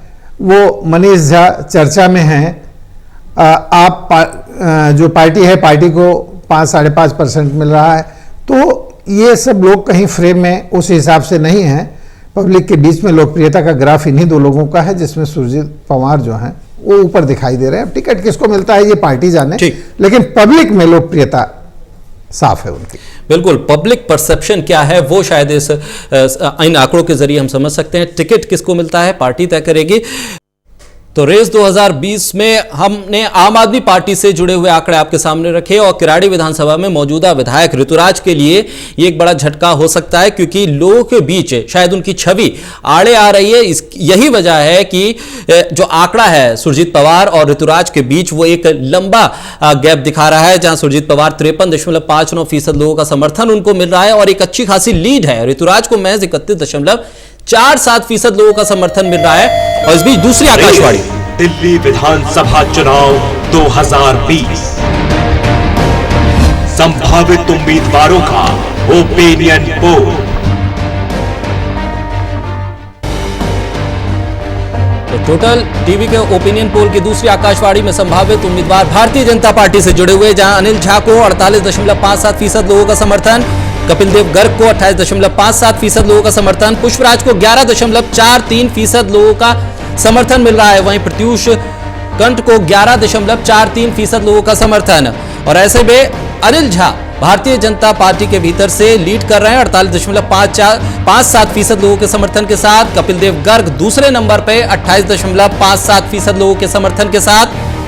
[SPEAKER 5] वो मनीष झा चर्चा में हैं। जो पार्टी है, पार्टी को 5-5.5% मिल रहा है, तो ये सब लोग कहीं फ्रेम में उस हिसाब से नहीं है। पब्लिक के बीच में लोकप्रियता का ग्राफ इन्हीं दो लोगों का है, जिसमें सुरजीत पवार जो हैं वो ऊपर दिखाई दे रहे हैं। टिकट किसको मिलता है ये पार्टी जाने, लेकिन पब्लिक में लोकप्रियता साफ है उनकी।
[SPEAKER 1] बिल्कुल, पब्लिक परसेप्शन क्या है वो शायद इन आंकड़ों के जरिए हम समझ सकते हैं। टिकट किसको मिलता है पार्टी तय करेगी। तो रेस 2020 में हमने आम आदमी पार्टी से जुड़े हुए आंकड़े आपके सामने रखे, और किराड़ी विधानसभा में मौजूदा विधायक ऋतुराज के लिए ये एक बड़ा झटका हो सकता है, क्योंकि लोगों के बीच शायद उनकी छवि आड़े आ रही है। यही वजह है कि जो आंकड़ा है सुरजीत पवार और ऋतुराज के बीच, वो एक लंबा गैप दिखा रहा है, जहां सुरजीत पवार 53.59% लोगों का समर्थन उनको मिल रहा है और एक अच्छी खासी लीड है। ऋतुराज को महज 31.47% लोगों का समर्थन मिल रहा है। और इस बीच दूसरी आकाशवाणी,
[SPEAKER 6] दिल्ली विधानसभा चुनाव 2020, संभावित उम्मीदवारों का ओपिनियन पोल।
[SPEAKER 1] तो टोटल टीवी के ओपिनियन पोल की दूसरी आकाशवाणी में संभावित उम्मीदवार भारतीय जनता पार्टी से जुड़े हुए, जहां अनिल झा को 48.57% लोगों का समर्थन, कपिल देव गर्ग को 28.57% लोगों का समर्थन, पुष्पराज को 11.43% लोगों का समर्थन मिल रहा है। वहीं प्रत्युष कंठ को 11.43% लोगों का समर्थन। और ऐसे में अनिल झा भारतीय जनता पार्टी के भीतर से लीड कर रहे हैं 48.57% लोगों के समर्थन के साथ। कपिल देव गर्ग दूसरे नंबर पे 28.57% लोगों के समर्थन के साथ।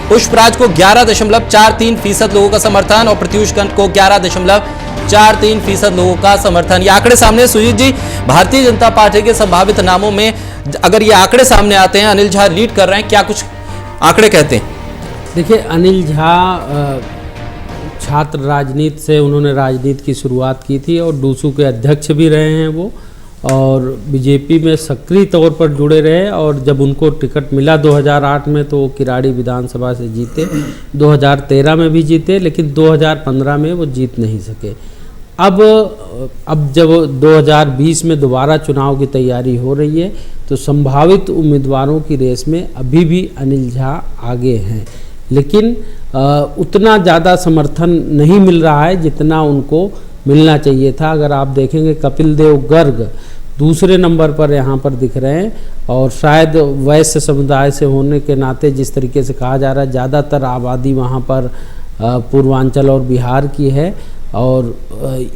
[SPEAKER 1] पुष्पराज को 11.43% लोगों का समर्थन और प्रत्युष कंठ को 11.43% लोगों का समर्थन। ये आंकड़े सामने, सुजीत जी, भारतीय जनता पार्टी के संभावित नामों में अगर ये आंकड़े सामने आते हैं, अनिल झा लीड कर रहे हैं, क्या कुछ आंकड़े कहते हैं?
[SPEAKER 3] देखिए, अनिल झा छात्र राजनीति से उन्होंने राजनीति की शुरुआत की थी और डूसू के अध्यक्ष भी रहे हैं वो, और बीजेपी में सक्रिय तौर पर जुड़े रहे। और जब उनको टिकट मिला 2008 में तो वो किराड़ी विधानसभा से जीते, 2013 में भी जीते, लेकिन 2015 में वो जीत नहीं सके। अब जब 2020 में दोबारा चुनाव की तैयारी हो रही है, तो संभावित उम्मीदवारों की रेस में अभी भी अनिल झा आगे हैं, लेकिन उतना ज़्यादा समर्थन नहीं मिल रहा है जितना उनको मिलना चाहिए था। अगर आप देखेंगे, कपिल देव गर्ग दूसरे नंबर पर यहाँ पर दिख रहे हैं, और शायद वैश्य समुदाय से होने के नाते जिस तरीके से कहा जा रहा है, ज़्यादातर आबादी वहाँ पर पूर्वांचल और बिहार की है, और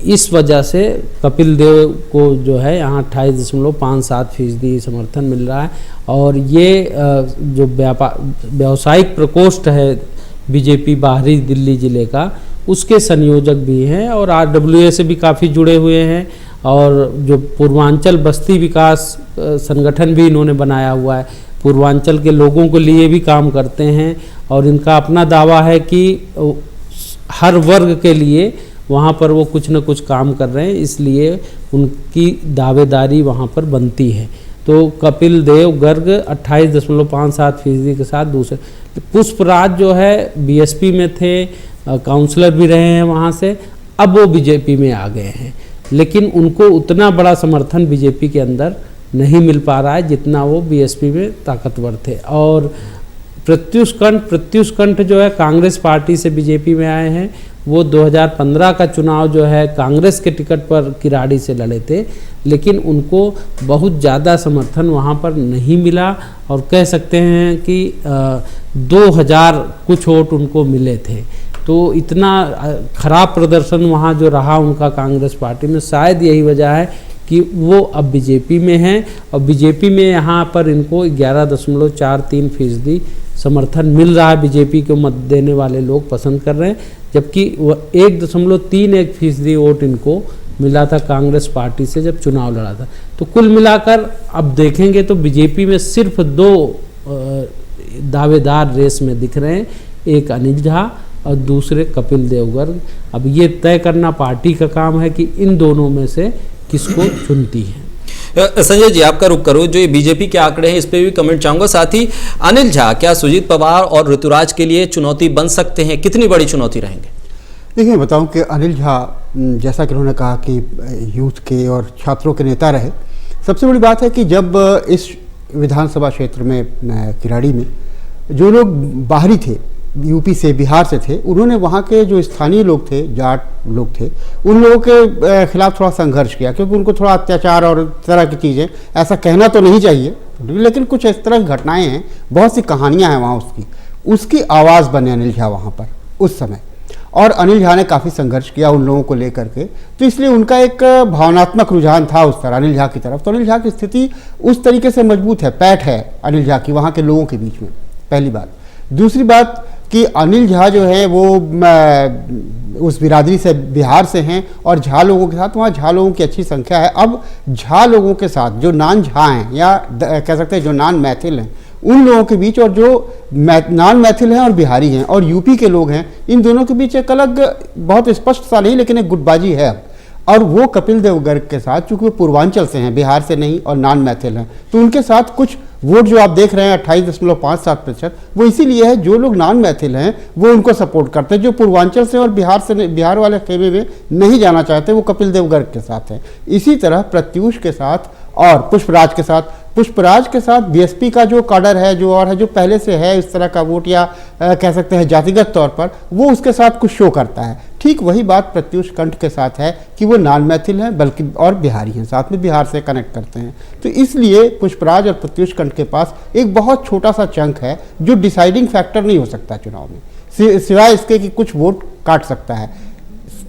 [SPEAKER 3] इस वजह से कपिल देव को जो है यहाँ 28.57% समर्थन मिल रहा है। और ये जो व्यावसायिक प्रकोष्ठ है बीजेपी बाहरी दिल्ली जिले का, उसके संयोजक भी हैं और RWA से भी काफ़ी जुड़े हुए हैं, और जो पूर्वांचल बस्ती विकास संगठन भी इन्होंने बनाया हुआ है, पूर्वांचल के लोगों के लिए भी काम करते हैं। और इनका अपना दावा है कि हर वर्ग के लिए वहाँ पर वो कुछ न कुछ काम कर रहे हैं, इसलिए उनकी दावेदारी वहाँ पर बनती है। तो कपिल देव गर्ग 28.57% के साथ दूसरे। पुष्पराज जो है BSP में थे, काउंसलर भी रहे हैं वहाँ से, अब वो बीजेपी में आ गए हैं। लेकिन उनको उतना बड़ा समर्थन बीजेपी के अंदर नहीं मिल पा रहा है जितना वो बीएसपी में ताकतवर थे। और प्रत्युष कंठ जो है कांग्रेस पार्टी से बीजेपी में आए हैं, वो 2015 का चुनाव जो है कांग्रेस के टिकट पर किराड़ी से लड़े थे, लेकिन उनको बहुत ज़्यादा समर्थन वहाँ पर नहीं मिला और कह सकते हैं कि 2000 कुछ वोट उनको मिले थे। तो इतना खराब प्रदर्शन वहाँ जो रहा उनका कांग्रेस पार्टी में, शायद यही वजह है कि वो अब बीजेपी में हैं और बीजेपी में यहाँ पर इनको 11.43% समर्थन मिल रहा है। बीजेपी को मत देने वाले लोग पसंद कर रहे हैं, जबकि वह 1.31% वोट इनको मिला था कांग्रेस पार्टी से जब चुनाव लड़ा था। तो कुल मिलाकर अब देखेंगे तो बीजेपी में सिर्फ 2 दावेदार रेस में दिख रहे हैं, एक अनिल झा और दूसरे कपिल देव गर्ग। अब ये तय करना पार्टी का काम है कि इन दोनों में से किसको चुनती है।
[SPEAKER 1] संजय जी, आपका रुख करो, जो ये बीजेपी के आंकड़े हैं इस पे भी कमेंट चाहूंगा। साथ ही अनिल झा क्या सुजीत पवार और ऋतुराज के लिए चुनौती बन सकते हैं? कितनी बड़ी चुनौती रहेंगे?
[SPEAKER 4] देखिए, बताऊं कि अनिल झा, जैसा कि उन्होंने कहा कि यूथ के और छात्रों के नेता रहे, सबसे बड़ी बात है कि जब इस विधानसभा क्षेत्र में किराड़ी में जो लोग बाहरी थे, यूपी से, बिहार से थे, उन्होंने वहाँ के जो स्थानीय लोग थे, जाट लोग थे, उन लोगों के खिलाफ थोड़ा संघर्ष किया, क्योंकि उनको थोड़ा अत्याचार और तरह की चीज़ें, ऐसा कहना तो नहीं चाहिए, लेकिन कुछ इस तरह की घटनाएं हैं, बहुत सी कहानियां हैं वहाँ उसकी आवाज़ बने अनिल झा वहाँ पर उस समय। और अनिल झा ने काफ़ी संघर्ष किया उन लोगों को लेकर के, तो इसलिए उनका एक भावनात्मक रुझान था उस तरह अनिल झा की तरफ। तो अनिल झा की स्थिति उस तरीके से मजबूत है, पैठ है अनिल झा की वहाँ के लोगों के बीच में, पहली बात। दूसरी बात कि अनिल झा जो है वो उस बिरादरी से, बिहार से हैं, और झा लोगों के साथ वहाँ झा लोगों की अच्छी संख्या है। अब झा लोगों के साथ जो नॉन झा हैं, या कह सकते हैं जो नॉन मैथिल हैं, उन लोगों के बीच, और जो नॉन मैथिल हैं और बिहारी हैं और यूपी के लोग हैं, इन दोनों के बीच एक अलग, बहुत स्पष्ट सा नहीं लेकिन एक गुटबाजी है अब। और वो कपिल देव गर्ग के साथ, चूंकि वो पूर्वांचल से हैं, बिहार से नहीं, और नॉन मैथिल हैं, तो उनके साथ कुछ वोट जो आप देख रहे हैं 28.57%, वो इसीलिए है जो लोग नॉन मैथिल हैं वो उनको सपोर्ट करते हैं, जो पूर्वांचल से और बिहार वाले खेमे में नहीं जाना चाहते वो कपिल देव गर्ग के साथ हैं। इसी तरह प्रत्युष के साथ और पुष्पराज के साथ बीएसपी का जो काडर है, जो और है, जो पहले से है इस तरह का वोट, या कह सकते हैं जातिगत तौर पर, वो उसके साथ कुछ शो करता है। ठीक वही बात प्रत्युष कंठ के साथ है कि वो नॉन मैथिल हैं बल्कि और बिहारी हैं, साथ में बिहार से कनेक्ट करते हैं। तो इसलिए पुष्पराज और प्रत्युष कंठ के पास एक बहुत छोटा सा चंक है जो डिसाइडिंग फैक्टर नहीं हो सकता चुनाव में, सिवाय इसके कि कुछ वोट काट सकता है।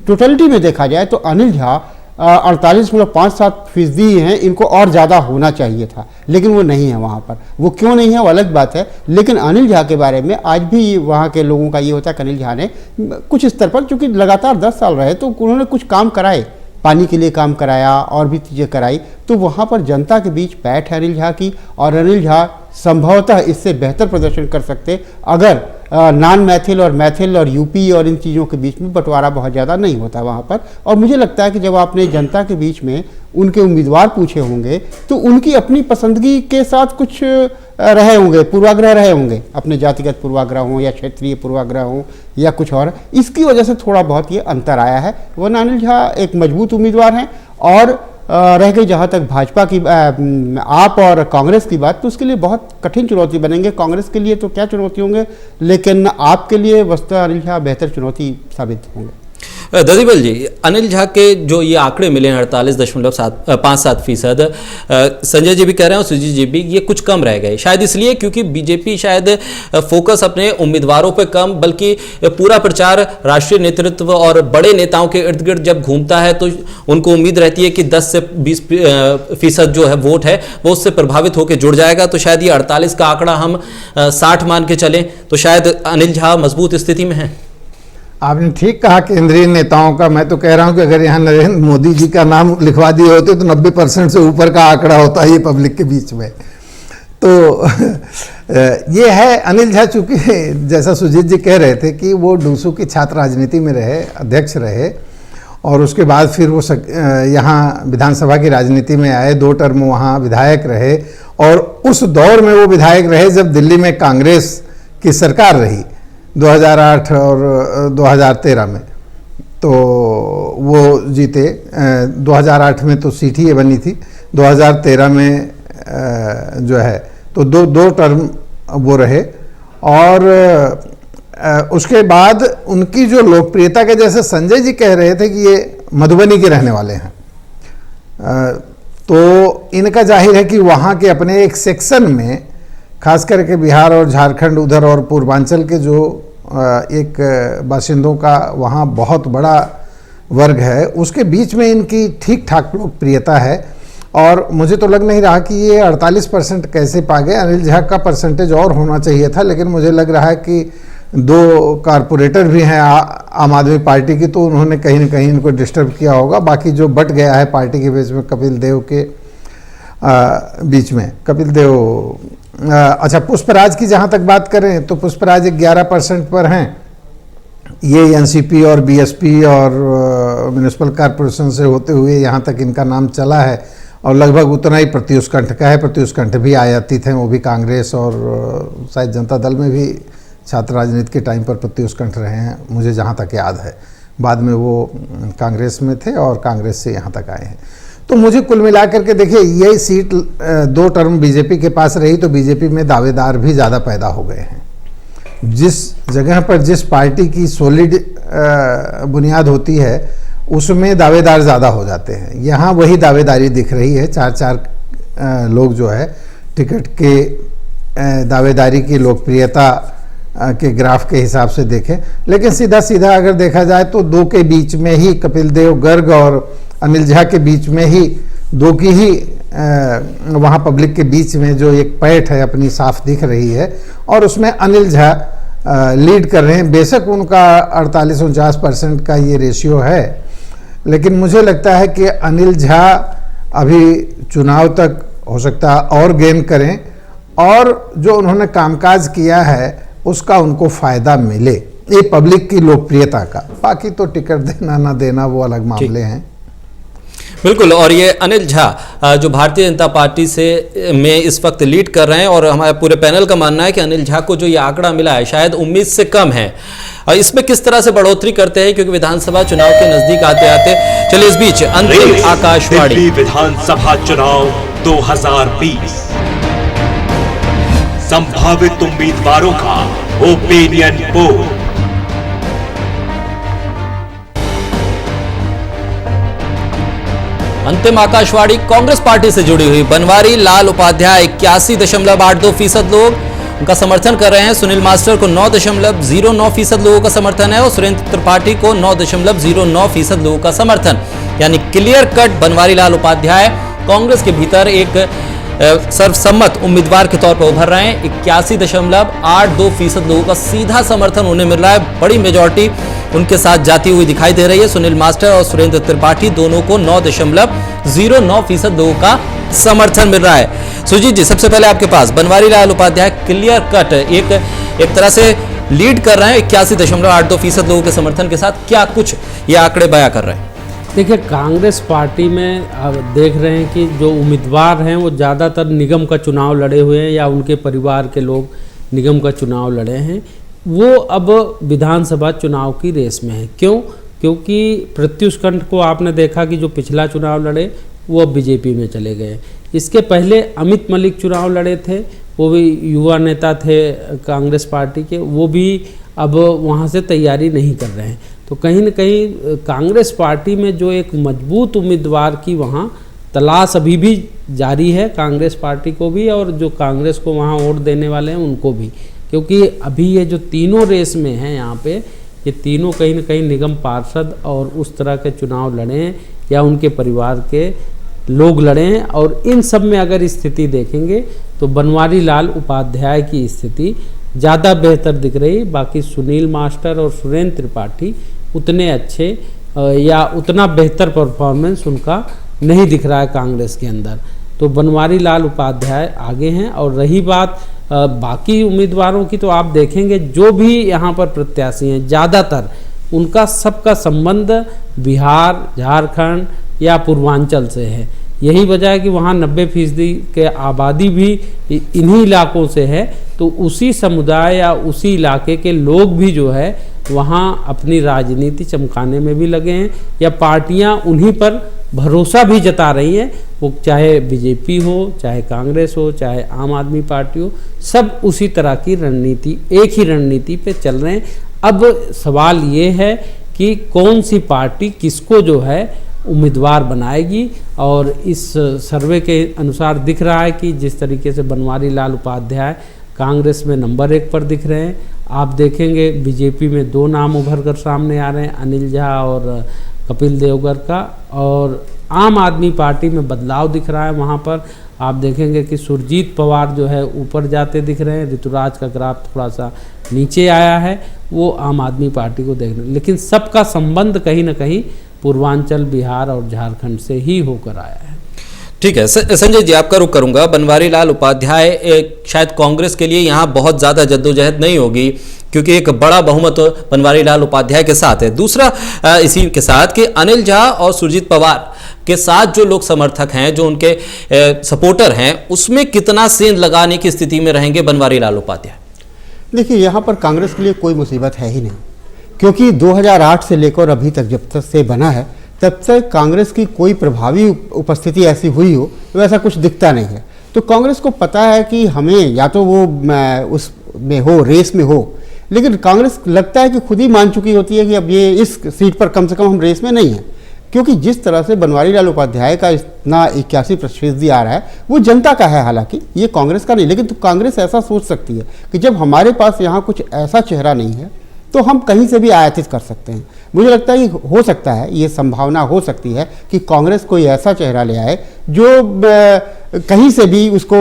[SPEAKER 4] टोटलिटी में देखा जाए तो अनिल झा 48.57% ही हैं, इनको और ज़्यादा होना चाहिए था, लेकिन वो नहीं है वहाँ पर। वो क्यों नहीं है वो अलग बात है, लेकिन अनिल झा के बारे में आज भी वहाँ के लोगों का ये होता है कि अनिल झा ने कुछ स्तर पर, चूँकि लगातार 10 साल रहे, तो उन्होंने कुछ काम कराए, पानी के लिए काम कराया और भी चीज़ें कराई, तो वहाँ पर जनता के बीच पैठ है अनिल झा की। और अनिल झा संभवतः इससे बेहतर प्रदर्शन कर सकते अगर नॉन मैथिल और मैथिल और यूपी और इन चीज़ों के बीच में बंटवारा बहुत ज़्यादा नहीं होता वहाँ पर। और मुझे लगता है कि जब आपने जनता के बीच में उनके उम्मीदवार पूछे होंगे तो उनकी अपनी पसंदगी के साथ कुछ रहे होंगे, पूर्वाग्रह रहे होंगे, अपने जातिगत पूर्वाग्रह हों या क्षेत्रीय पूर्वाग्रह हों या कुछ और, इसकी वजह से थोड़ा बहुत ये अंतर आया है। वरना अनिल झा एक मजबूत उम्मीदवार हैं। और रह गई जहाँ तक भाजपा की, आप और कांग्रेस की बात, तो उसके लिए बहुत कठिन चुनौती बनेंगे। कांग्रेस के लिए तो क्या चुनौती होंगे, लेकिन आपके लिए वस्तुतः अनिल झा बेहतर चुनौती साबित होंगे।
[SPEAKER 1] ददीबल जी, अनिल झा के जो ये आंकड़े मिले हैं 48.57%, संजय जी भी कह रहे हैं और सुजीत जी भी, ये कुछ कम रह गए, शायद इसलिए क्योंकि बीजेपी शायद फोकस अपने उम्मीदवारों पे कम, बल्कि पूरा प्रचार राष्ट्रीय नेतृत्व और बड़े नेताओं के इर्द गिर्द जब घूमता है तो उनको उम्मीद रहती है कि 10 से 20% जो है वोट है वो उससे प्रभावित होकर जुड़ जाएगा। तो शायद ये 48 का आंकड़ा हम 60 मान के चलें तो शायद अनिल झा मजबूत स्थिति में है।
[SPEAKER 5] आपने ठीक कहा केंद्रीय नेताओं का। मैं तो कह रहा हूं कि अगर यहाँ नरेंद्र मोदी जी का नाम लिखवा दिए होते तो 90% से ऊपर का आंकड़ा होता है ये पब्लिक के बीच में। तो ये है अनिल झा, चूंकि जैसा सुजीत जी कह रहे थे कि वो डूसू की छात्र राजनीति में रहे, अध्यक्ष रहे, और उसके बाद फिर वो यहाँ विधानसभा की राजनीति में आए, 2 टर्म वहाँ विधायक रहे, और उस दौर में वो विधायक रहे जब दिल्ली में कांग्रेस की सरकार रही 2008 और 2013 में। तो वो जीते। 2008 में तो सीट ही बनी थी, 2013 में जो है तो दो टर्म वो रहे। और उसके बाद उनकी जो लोकप्रियता के, जैसे संजय जी कह रहे थे कि ये मधुबनी के रहने वाले हैं, तो इनका जाहिर है कि वहाँ के अपने एक सेक्शन में, खास करके बिहार और झारखंड उधर और पूर्वांचल के जो एक बाशिंदों का वहाँ बहुत बड़ा वर्ग है, उसके बीच में इनकी ठीक ठाक लोकप्रियता है। और मुझे तो लग नहीं रहा कि ये 48% कैसे पा गए। अनिल झा का परसेंटेज और होना चाहिए था, लेकिन मुझे लग रहा है कि 2 कारपोरेटर भी हैं आम आदमी पार्टी की, तो उन्होंने कहीं ना कहीं इनको डिस्टर्ब किया होगा। बाकी जो बट गया है पार्टी के बीच में कपिल देव के बीच में, कपिल देव अच्छा, पुष्पराज की जहाँ तक बात करें तो पुष्पराज 11% पर हैं। ये एनसीपी और बीएसपी और म्यूनिसिपल कॉरपोरेशन से होते हुए यहाँ तक इनका नाम चला है, और लगभग उतना ही प्रत्युष कंठ का है। प्रत्युष कंठ भी आयातित हैं, वो भी कांग्रेस और शायद जनता दल में भी छात्र राजनीति के टाइम पर प्रत्युष कंठ रहे हैं, मुझे जहाँ तक याद है। बाद में वो कांग्रेस में थे और कांग्रेस से यहाँ तक आए हैं। तो मुझे कुल मिलाकर के देखिए, ये सीट 2 टर्म बीजेपी के पास रही तो बीजेपी में दावेदार भी ज़्यादा पैदा हो गए हैं। जिस जगह पर जिस पार्टी की सॉलिड बुनियाद होती है उसमें दावेदार ज़्यादा हो जाते हैं। यहाँ वही दावेदारी दिख रही है। 4 लोग जो है टिकट के दावेदारी की लोकप्रियता के ग्राफ के हिसाब से देखें, लेकिन सीधा सीधा अगर देखा जाए तो 2 के बीच में ही, कपिल देव गर्ग और अनिल झा के बीच में ही, 2 की ही वहाँ पब्लिक के बीच में जो एक पैठ है अपनी साफ दिख रही है, और उसमें अनिल झा लीड कर रहे हैं। बेशक उनका 48-49% का ये रेशियो है, लेकिन मुझे लगता है कि अनिल झा अभी चुनाव तक हो सकता है और गेन करें, और जो उन्होंने कामकाज किया है उसका उनको फ़ायदा मिले, ये पब्लिक की लोकप्रियता का। बाकी तो टिकट देना ना देना वो अलग मामले हैं।
[SPEAKER 1] बिल्कुल। और ये अनिल झा जो भारतीय जनता पार्टी से में इस वक्त लीड कर रहे हैं, और हमारे पूरे पैनल का मानना है कि अनिल झा को जो ये आंकड़ा मिला है शायद उम्मीद से कम है। और इसमें किस तरह से बढ़ोतरी करते हैं, क्योंकि विधानसभा चुनाव के नजदीक आते आते, चलिए इस बीच अंतिम आकाशवाणी
[SPEAKER 6] दिल्ली विधानसभा चुनाव 2020, संभावित उम्मीदवारों का ओपिनियन पोल।
[SPEAKER 1] अंतिम आकाशवाणी कांग्रेस पार्टी से जुड़ी हुई बनवारी लाल उपाध्याय 81.82% लोग उनका समर्थन कर रहे हैं। सुनील मास्टर को 9.09% लोगों का समर्थन है, और सुरेंद्र त्रिपाठी को 9.09% लोगों का समर्थन। यानी क्लियर कट बनवारी लाल उपाध्याय कांग्रेस के भीतर एक सर्वसम्मत उम्मीदवार के तौर पर उभर रहे हैं। 81.82% लोगों का सीधा समर्थन उन्हें मिल रहा है। बड़ी मेजॉरिटी उनके साथ जाती हुई दिखाई दे रही है। सुनील मास्टर और सुरेंद्र त्रिपाठी दोनों को 9.09% लोगों का समर्थन मिल रहा है। सुजीत जी, सबसे पहले आपके पास बनवारी लाल उपाध्याय क्लियर कट एक तरह से लीड कर रहे हैं 81.82% लोगों के समर्थन के साथ। क्या कुछ ये आंकड़े बयां कर रहे हैं?
[SPEAKER 3] देखिए, कांग्रेस पार्टी में अब देख रहे हैं कि जो उम्मीदवार हैं वो ज़्यादातर निगम का चुनाव लड़े हुए हैं, या उनके परिवार के लोग निगम का चुनाव लड़े हैं। वो अब विधानसभा चुनाव की रेस में है। क्यों? क्योंकि प्रत्युष कंठ को आपने देखा कि जो पिछला चुनाव लड़े वो अब बीजेपी में चले गए। इसके पहले अमित मलिक चुनाव लड़े थे, वो भी युवा नेता थे कांग्रेस पार्टी के, वो भी अब वहाँ से तैयारी नहीं कर रहे हैं। तो कहीं न कहीं कांग्रेस पार्टी में जो एक मजबूत उम्मीदवार की वहाँ तलाश अभी भी जारी है, कांग्रेस पार्टी को भी, और जो कांग्रेस को वहाँ वोट देने वाले हैं उनको भी। क्योंकि अभी ये जो तीनों रेस में हैं यहाँ पे, ये तीनों कहीं न कहीं निगम पार्षद और उस तरह के चुनाव लड़े हैं, या उनके परिवार के लोग लड़े हैं। और इन सब में अगर स्थिति देखेंगे तो बनवारी लाल उपाध्याय की स्थिति ज़्यादा बेहतर दिख रही। बाकी सुनील मास्टर और सुरेंद्र त्रिपाठी उतने अच्छे या उतना बेहतर परफॉर्मेंस उनका नहीं दिख रहा है कांग्रेस के अंदर। तो बनवारी लाल उपाध्याय आगे हैं। और रही बात बाकी उम्मीदवारों की, तो आप देखेंगे जो भी यहाँ पर प्रत्याशी हैं ज़्यादातर उनका सबका संबंध बिहार, झारखंड या पूर्वांचल से है। यही वजह है कि वहाँ 90% के आबादी भी इन्हीं इलाकों से है। तो उसी समुदाय या उसी इलाके के लोग भी जो है वहाँ अपनी राजनीति चमकाने में भी लगे हैं, या पार्टियां उन्हीं पर भरोसा भी जता रही हैं, वो चाहे बीजेपी हो, चाहे कांग्रेस हो, चाहे आम आदमी पार्टी हो, सब उसी तरह की रणनीति, एक ही रणनीति पे चल रहे हैं। अब सवाल ये है कि कौन सी पार्टी किसको जो है उम्मीदवार बनाएगी, और इस सर्वे के अनुसार दिख रहा है कि जिस तरीके से बनवारी लाल उपाध्याय कांग्रेस में नंबर 1 पर दिख रहे हैं, आप देखेंगे बीजेपी में 2 नाम उभर कर सामने आ रहे हैं, अनिल झा और कपिल देवगर का, और आम आदमी पार्टी में बदलाव दिख रहा है। वहाँ पर आप देखेंगे कि सुरजीत पवार जो है ऊपर जाते दिख रहे हैं, ऋतुराज का ग्राफ थोड़ा सा नीचे आया है, वो आम आदमी पार्टी को देख रहे हैं, लेकिन सबका संबंध कहीं ना कहीं पूर्वांचल, बिहार और झारखंड से ही होकर आया है।
[SPEAKER 1] ठीक है संजय जी, आपका रुख करूंगा। बनवारी लाल उपाध्याय शायद कांग्रेस के लिए यहाँ बहुत ज़्यादा जद्दोजहद नहीं होगी, क्योंकि एक बड़ा बहुमत बनवारी लाल उपाध्याय के साथ है। दूसरा इसी के साथ कि अनिल झा और सुरजीत पवार के साथ जो लोग समर्थक हैं, जो उनके सपोर्टर हैं, उसमें कितना सेंध लगाने की स्थिति में रहेंगे बनवारी लाल उपाध्याय?
[SPEAKER 4] देखिए, यहाँ पर कांग्रेस के लिए कोई मुसीबत है ही नहीं, क्योंकि 2008 से लेकर अभी तक जब तक से बना है तब तक कांग्रेस की कोई प्रभावी उपस्थिति ऐसी हुई हो वैसा कुछ दिखता नहीं है। तो कांग्रेस को पता है कि हमें या तो वो उस में हो, रेस में हो, लेकिन कांग्रेस लगता है कि खुद ही मान चुकी होती है कि अब ये इस सीट पर कम से कम हम रेस में नहीं हैं, क्योंकि जिस तरह से बनवारी लाल उपाध्याय का इतना 81% आ रहा है वो जनता का है, हालांकि ये कांग्रेस का नहीं। लेकिन तो कांग्रेस ऐसा सोच सकती है कि जब हमारे पास यहाँ कुछ ऐसा चेहरा नहीं है तो हम कहीं से भी आयातित कर सकते हैं। मुझे लगता है कि हो सकता है, ये संभावना हो सकती है कि कांग्रेस कोई ऐसा चेहरा ले आए जो कहीं से भी उसको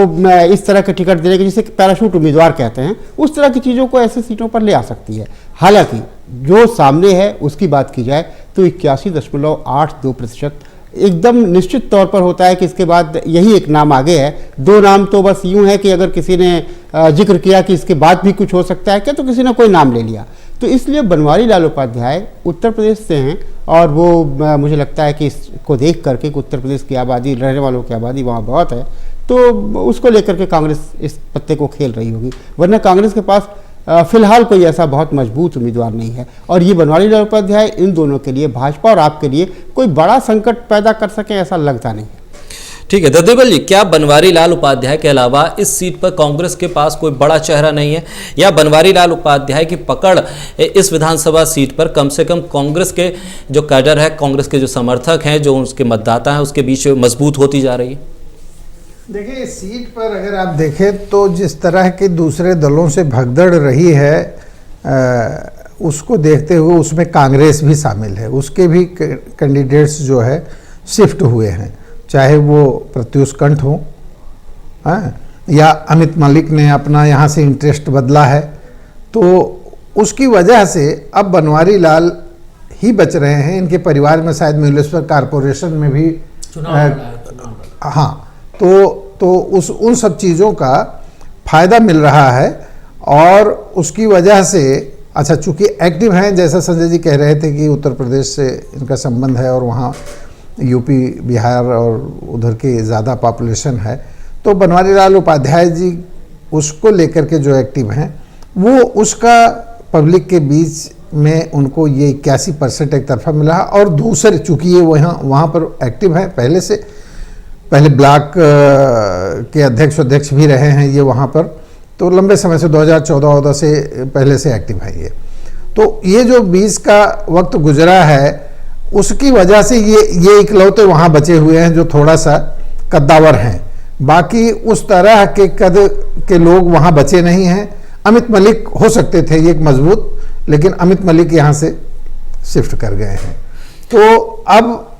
[SPEAKER 4] इस तरह के टिकट देने के, जिसे पैराशूट उम्मीदवार कहते हैं, उस तरह की चीज़ों को ऐसे सीटों पर ले आ सकती है। हालांकि जो सामने है उसकी बात की जाए तो 81.82% एकदम निश्चित तौर पर होता है कि इसके बाद यही एक नाम आगे है। 2 नाम तो बस यूं है कि अगर किसी ने जिक्र किया कि इसके बाद भी कुछ हो सकता है क्या, तो किसी ने कोई नाम ले लिया। तो इसलिए बनवारी लाल उपाध्याय उत्तर प्रदेश से हैं, और वो मुझे लगता है कि इसको देख करके कि उत्तर प्रदेश की आबादी, रहने वालों की आबादी वहाँ बहुत है, तो उसको लेकर के कांग्रेस इस पत्ते को खेल रही होगी। वरना कांग्रेस के पास फिलहाल कोई ऐसा बहुत मजबूत उम्मीदवार नहीं है, और ये बनवारी लाल उपाध्याय इन दोनों के लिए, भाजपा और आप के लिए, कोई बड़ा संकट पैदा कर सके ऐसा लगता नहीं है।
[SPEAKER 1] ठीक है दद्देबल जी, क्या बनवारी लाल उपाध्याय के अलावा इस सीट पर कांग्रेस के पास कोई बड़ा चेहरा नहीं है, या बनवारी लाल उपाध्याय की पकड़ इस विधानसभा सीट पर कम से कम कांग्रेस के जो कैडर है, कांग्रेस के जो समर्थक हैं, जो उसके मतदाता हैं, उसके बीच मजबूत होती जा रही है?
[SPEAKER 5] देखिए, इस सीट पर अगर आप देखें तो जिस तरह के दूसरे दलों से भगदड़ रही है उसको देखते हुए उसमें कांग्रेस भी शामिल है। उसके भी कैंडिडेट्स जो है शिफ्ट हुए हैं, चाहे वो प्रत्युष कंठ हो या अमित मलिक ने अपना यहाँ से इंटरेस्ट बदला है, तो उसकी वजह से अब बनवारी लाल ही बच रहे हैं। इनके परिवार में शायद म्यूनिसिपल कॉरपोरेशन में भी हाँ, तो उन सब चीज़ों का फायदा मिल रहा है, और उसकी वजह से अच्छा चूँकि एक्टिव हैं, जैसा संजय जी कह रहे थे कि उत्तर प्रदेश से इनका संबंध है और वहाँ यूपी, बिहार और उधर की ज़्यादा पॉपुलेशन है, तो बनवारी लाल उपाध्याय जी उसको लेकर के जो एक्टिव हैं, वो उसका पब्लिक के बीच में उनको ये 81% एक तरफा मिला। और दूसरे चूँकि ये वहाँ पर एक्टिव हैं, पहले ब्लॉक के अध्यक्ष भी रहे हैं ये वहाँ पर, तो लंबे समय से 2014 से पहले से एक्टिव है ये। तो ये जो 20 का वक्त गुजरा है उसकी वजह से ये इकलौते वहाँ बचे हुए हैं जो थोड़ा सा कद्दावर हैं, बाकी उस तरह के कद के लोग वहाँ बचे नहीं हैं। अमित मलिक हो सकते थे ये एक मजबूत, लेकिन अमित मलिक यहाँ से शिफ्ट कर गए हैं। तो अब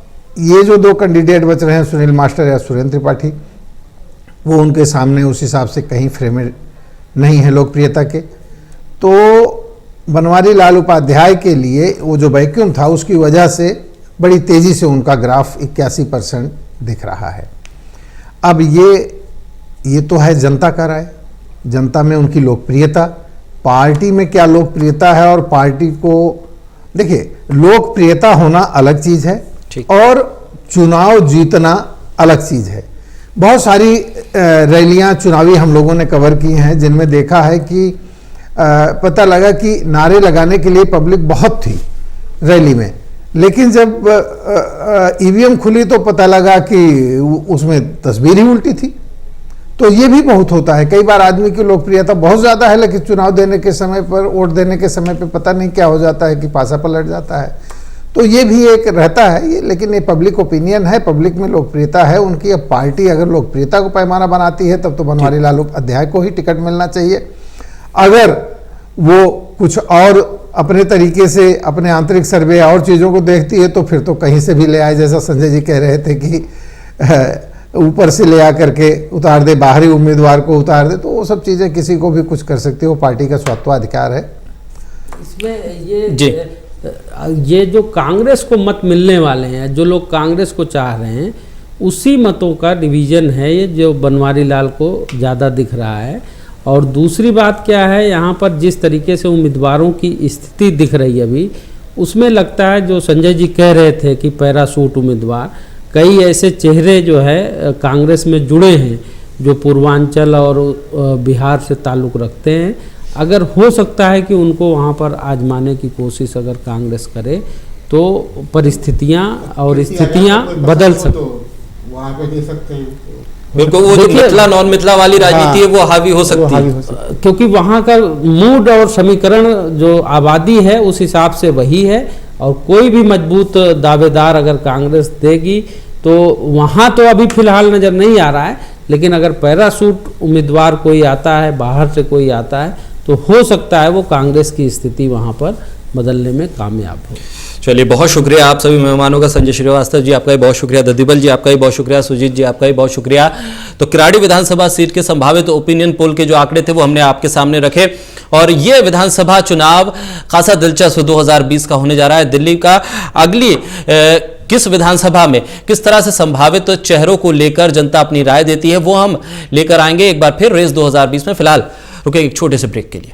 [SPEAKER 5] ये जो 2 कैंडिडेट बच रहे हैं, सुनील मास्टर या सुरेंद्र त्रिपाठी, वो उनके सामने उस हिसाब से कहीं फ्रेमेड नहीं है लोकप्रियता के। तो बनवारी लाल उपाध्याय के लिए वो जो वैक्यूम था उसकी वजह से बड़ी तेज़ी से उनका ग्राफ 81% दिख रहा है। अब ये तो है जनता का राय, जनता में उनकी लोकप्रियता, पार्टी में क्या लोकप्रियता है, और पार्टी को देखिए, लोकप्रियता होना अलग चीज़ है और चुनाव जीतना अलग चीज़ है। बहुत सारी रैलियां चुनावी हम लोगों ने कवर की हैं जिनमें देखा है कि पता लगा कि नारे लगाने के लिए पब्लिक बहुत थी रैली में, लेकिन जब ईवीएम खुली तो पता लगा कि उसमें तस्वीर ही उल्टी थी। तो ये भी बहुत होता है, कई बार आदमी की लोकप्रियता बहुत ज़्यादा है लेकिन चुनाव देने के समय पर, वोट देने के समय पर पता नहीं क्या हो जाता है कि पासा पलट जाता है। तो ये भी एक रहता है ये, लेकिन ये पब्लिक ओपिनियन है, पब्लिक में लोकप्रियता है उनकी। अब पार्टी अगर लोकप्रियता को पैमाना बनाती है तब तो बनवारी लाल उपाध्याय को ही टिकट मिलना चाहिए। अगर वो कुछ और अपने तरीके से अपने आंतरिक सर्वे और चीज़ों को देखती है तो फिर तो कहीं से भी ले आए, जैसा संजय जी कह रहे थे कि ऊपर से ले आकर के उतार दे, बाहरी उम्मीदवार को उतार दे, तो वो सब चीज़ें किसी को भी कुछ कर सकती है, वो पार्टी का स्वत्वाधिकार है।
[SPEAKER 3] इसमें ये जो कांग्रेस को मत मिलने वाले हैं, जो लोग कांग्रेस को चाह रहे हैं, उसी मतों का डिवीज़न है ये, जो बनवारी लाल को ज़्यादा दिख रहा है। और दूसरी बात क्या है, यहाँ पर जिस तरीके से उम्मीदवारों की स्थिति दिख रही है अभी, उसमें लगता है जो संजय जी कह रहे थे कि पैरासूट उम्मीदवार, कई ऐसे चेहरे जो है कांग्रेस में जुड़े हैं जो पूर्वांचल और बिहार से ताल्लुक़ रखते हैं। अगर हो सकता है कि उनको वहाँ पर आजमाने की कोशिश अगर कांग्रेस करे तो परिस्थितियाँ और स्थितियाँ बदल सकती,
[SPEAKER 4] वहाँ पे दे सकते हैं।
[SPEAKER 1] बिल्कुल, वो जो मिथिला नॉन मिथिला वाली राजनीति है वो हावी हो सकती है,
[SPEAKER 3] क्योंकि वहाँ का मूड और समीकरण जो आबादी है उस हिसाब से वही है। और कोई भी मजबूत दावेदार अगर कांग्रेस देगी तो वहाँ तो अभी फिलहाल नज़र नहीं आ रहा है, लेकिन अगर पैरासूट उम्मीदवार कोई आता है, बाहर से कोई आता है, तो हो सकता है वो कांग्रेस की स्थिति वहाँ पर बदलने में कामयाब हो।
[SPEAKER 1] चलिए, बहुत शुक्रिया आप सभी मेहमानों का। संजय श्रीवास्तव जी आपका भी बहुत शुक्रिया, ददीबल जी आपका भी बहुत शुक्रिया, सुजीत जी आपका भी बहुत शुक्रिया। तो किराड़ी विधानसभा सीट के संभावित ओपिनियन पोल के जो आंकड़े थे वो हमने आपके सामने रखे, और ये विधानसभा चुनाव खासा दिलचस्प 2020 का होने जा रहा है। दिल्ली का अगली किस विधानसभा में किस तरह से संभावित चेहरों को लेकर जनता अपनी राय देती है वो हम लेकर आएंगे एक बार फिर रेस 2020 में। फिलहाल रुके एक छोटे से ब्रेक के लिए।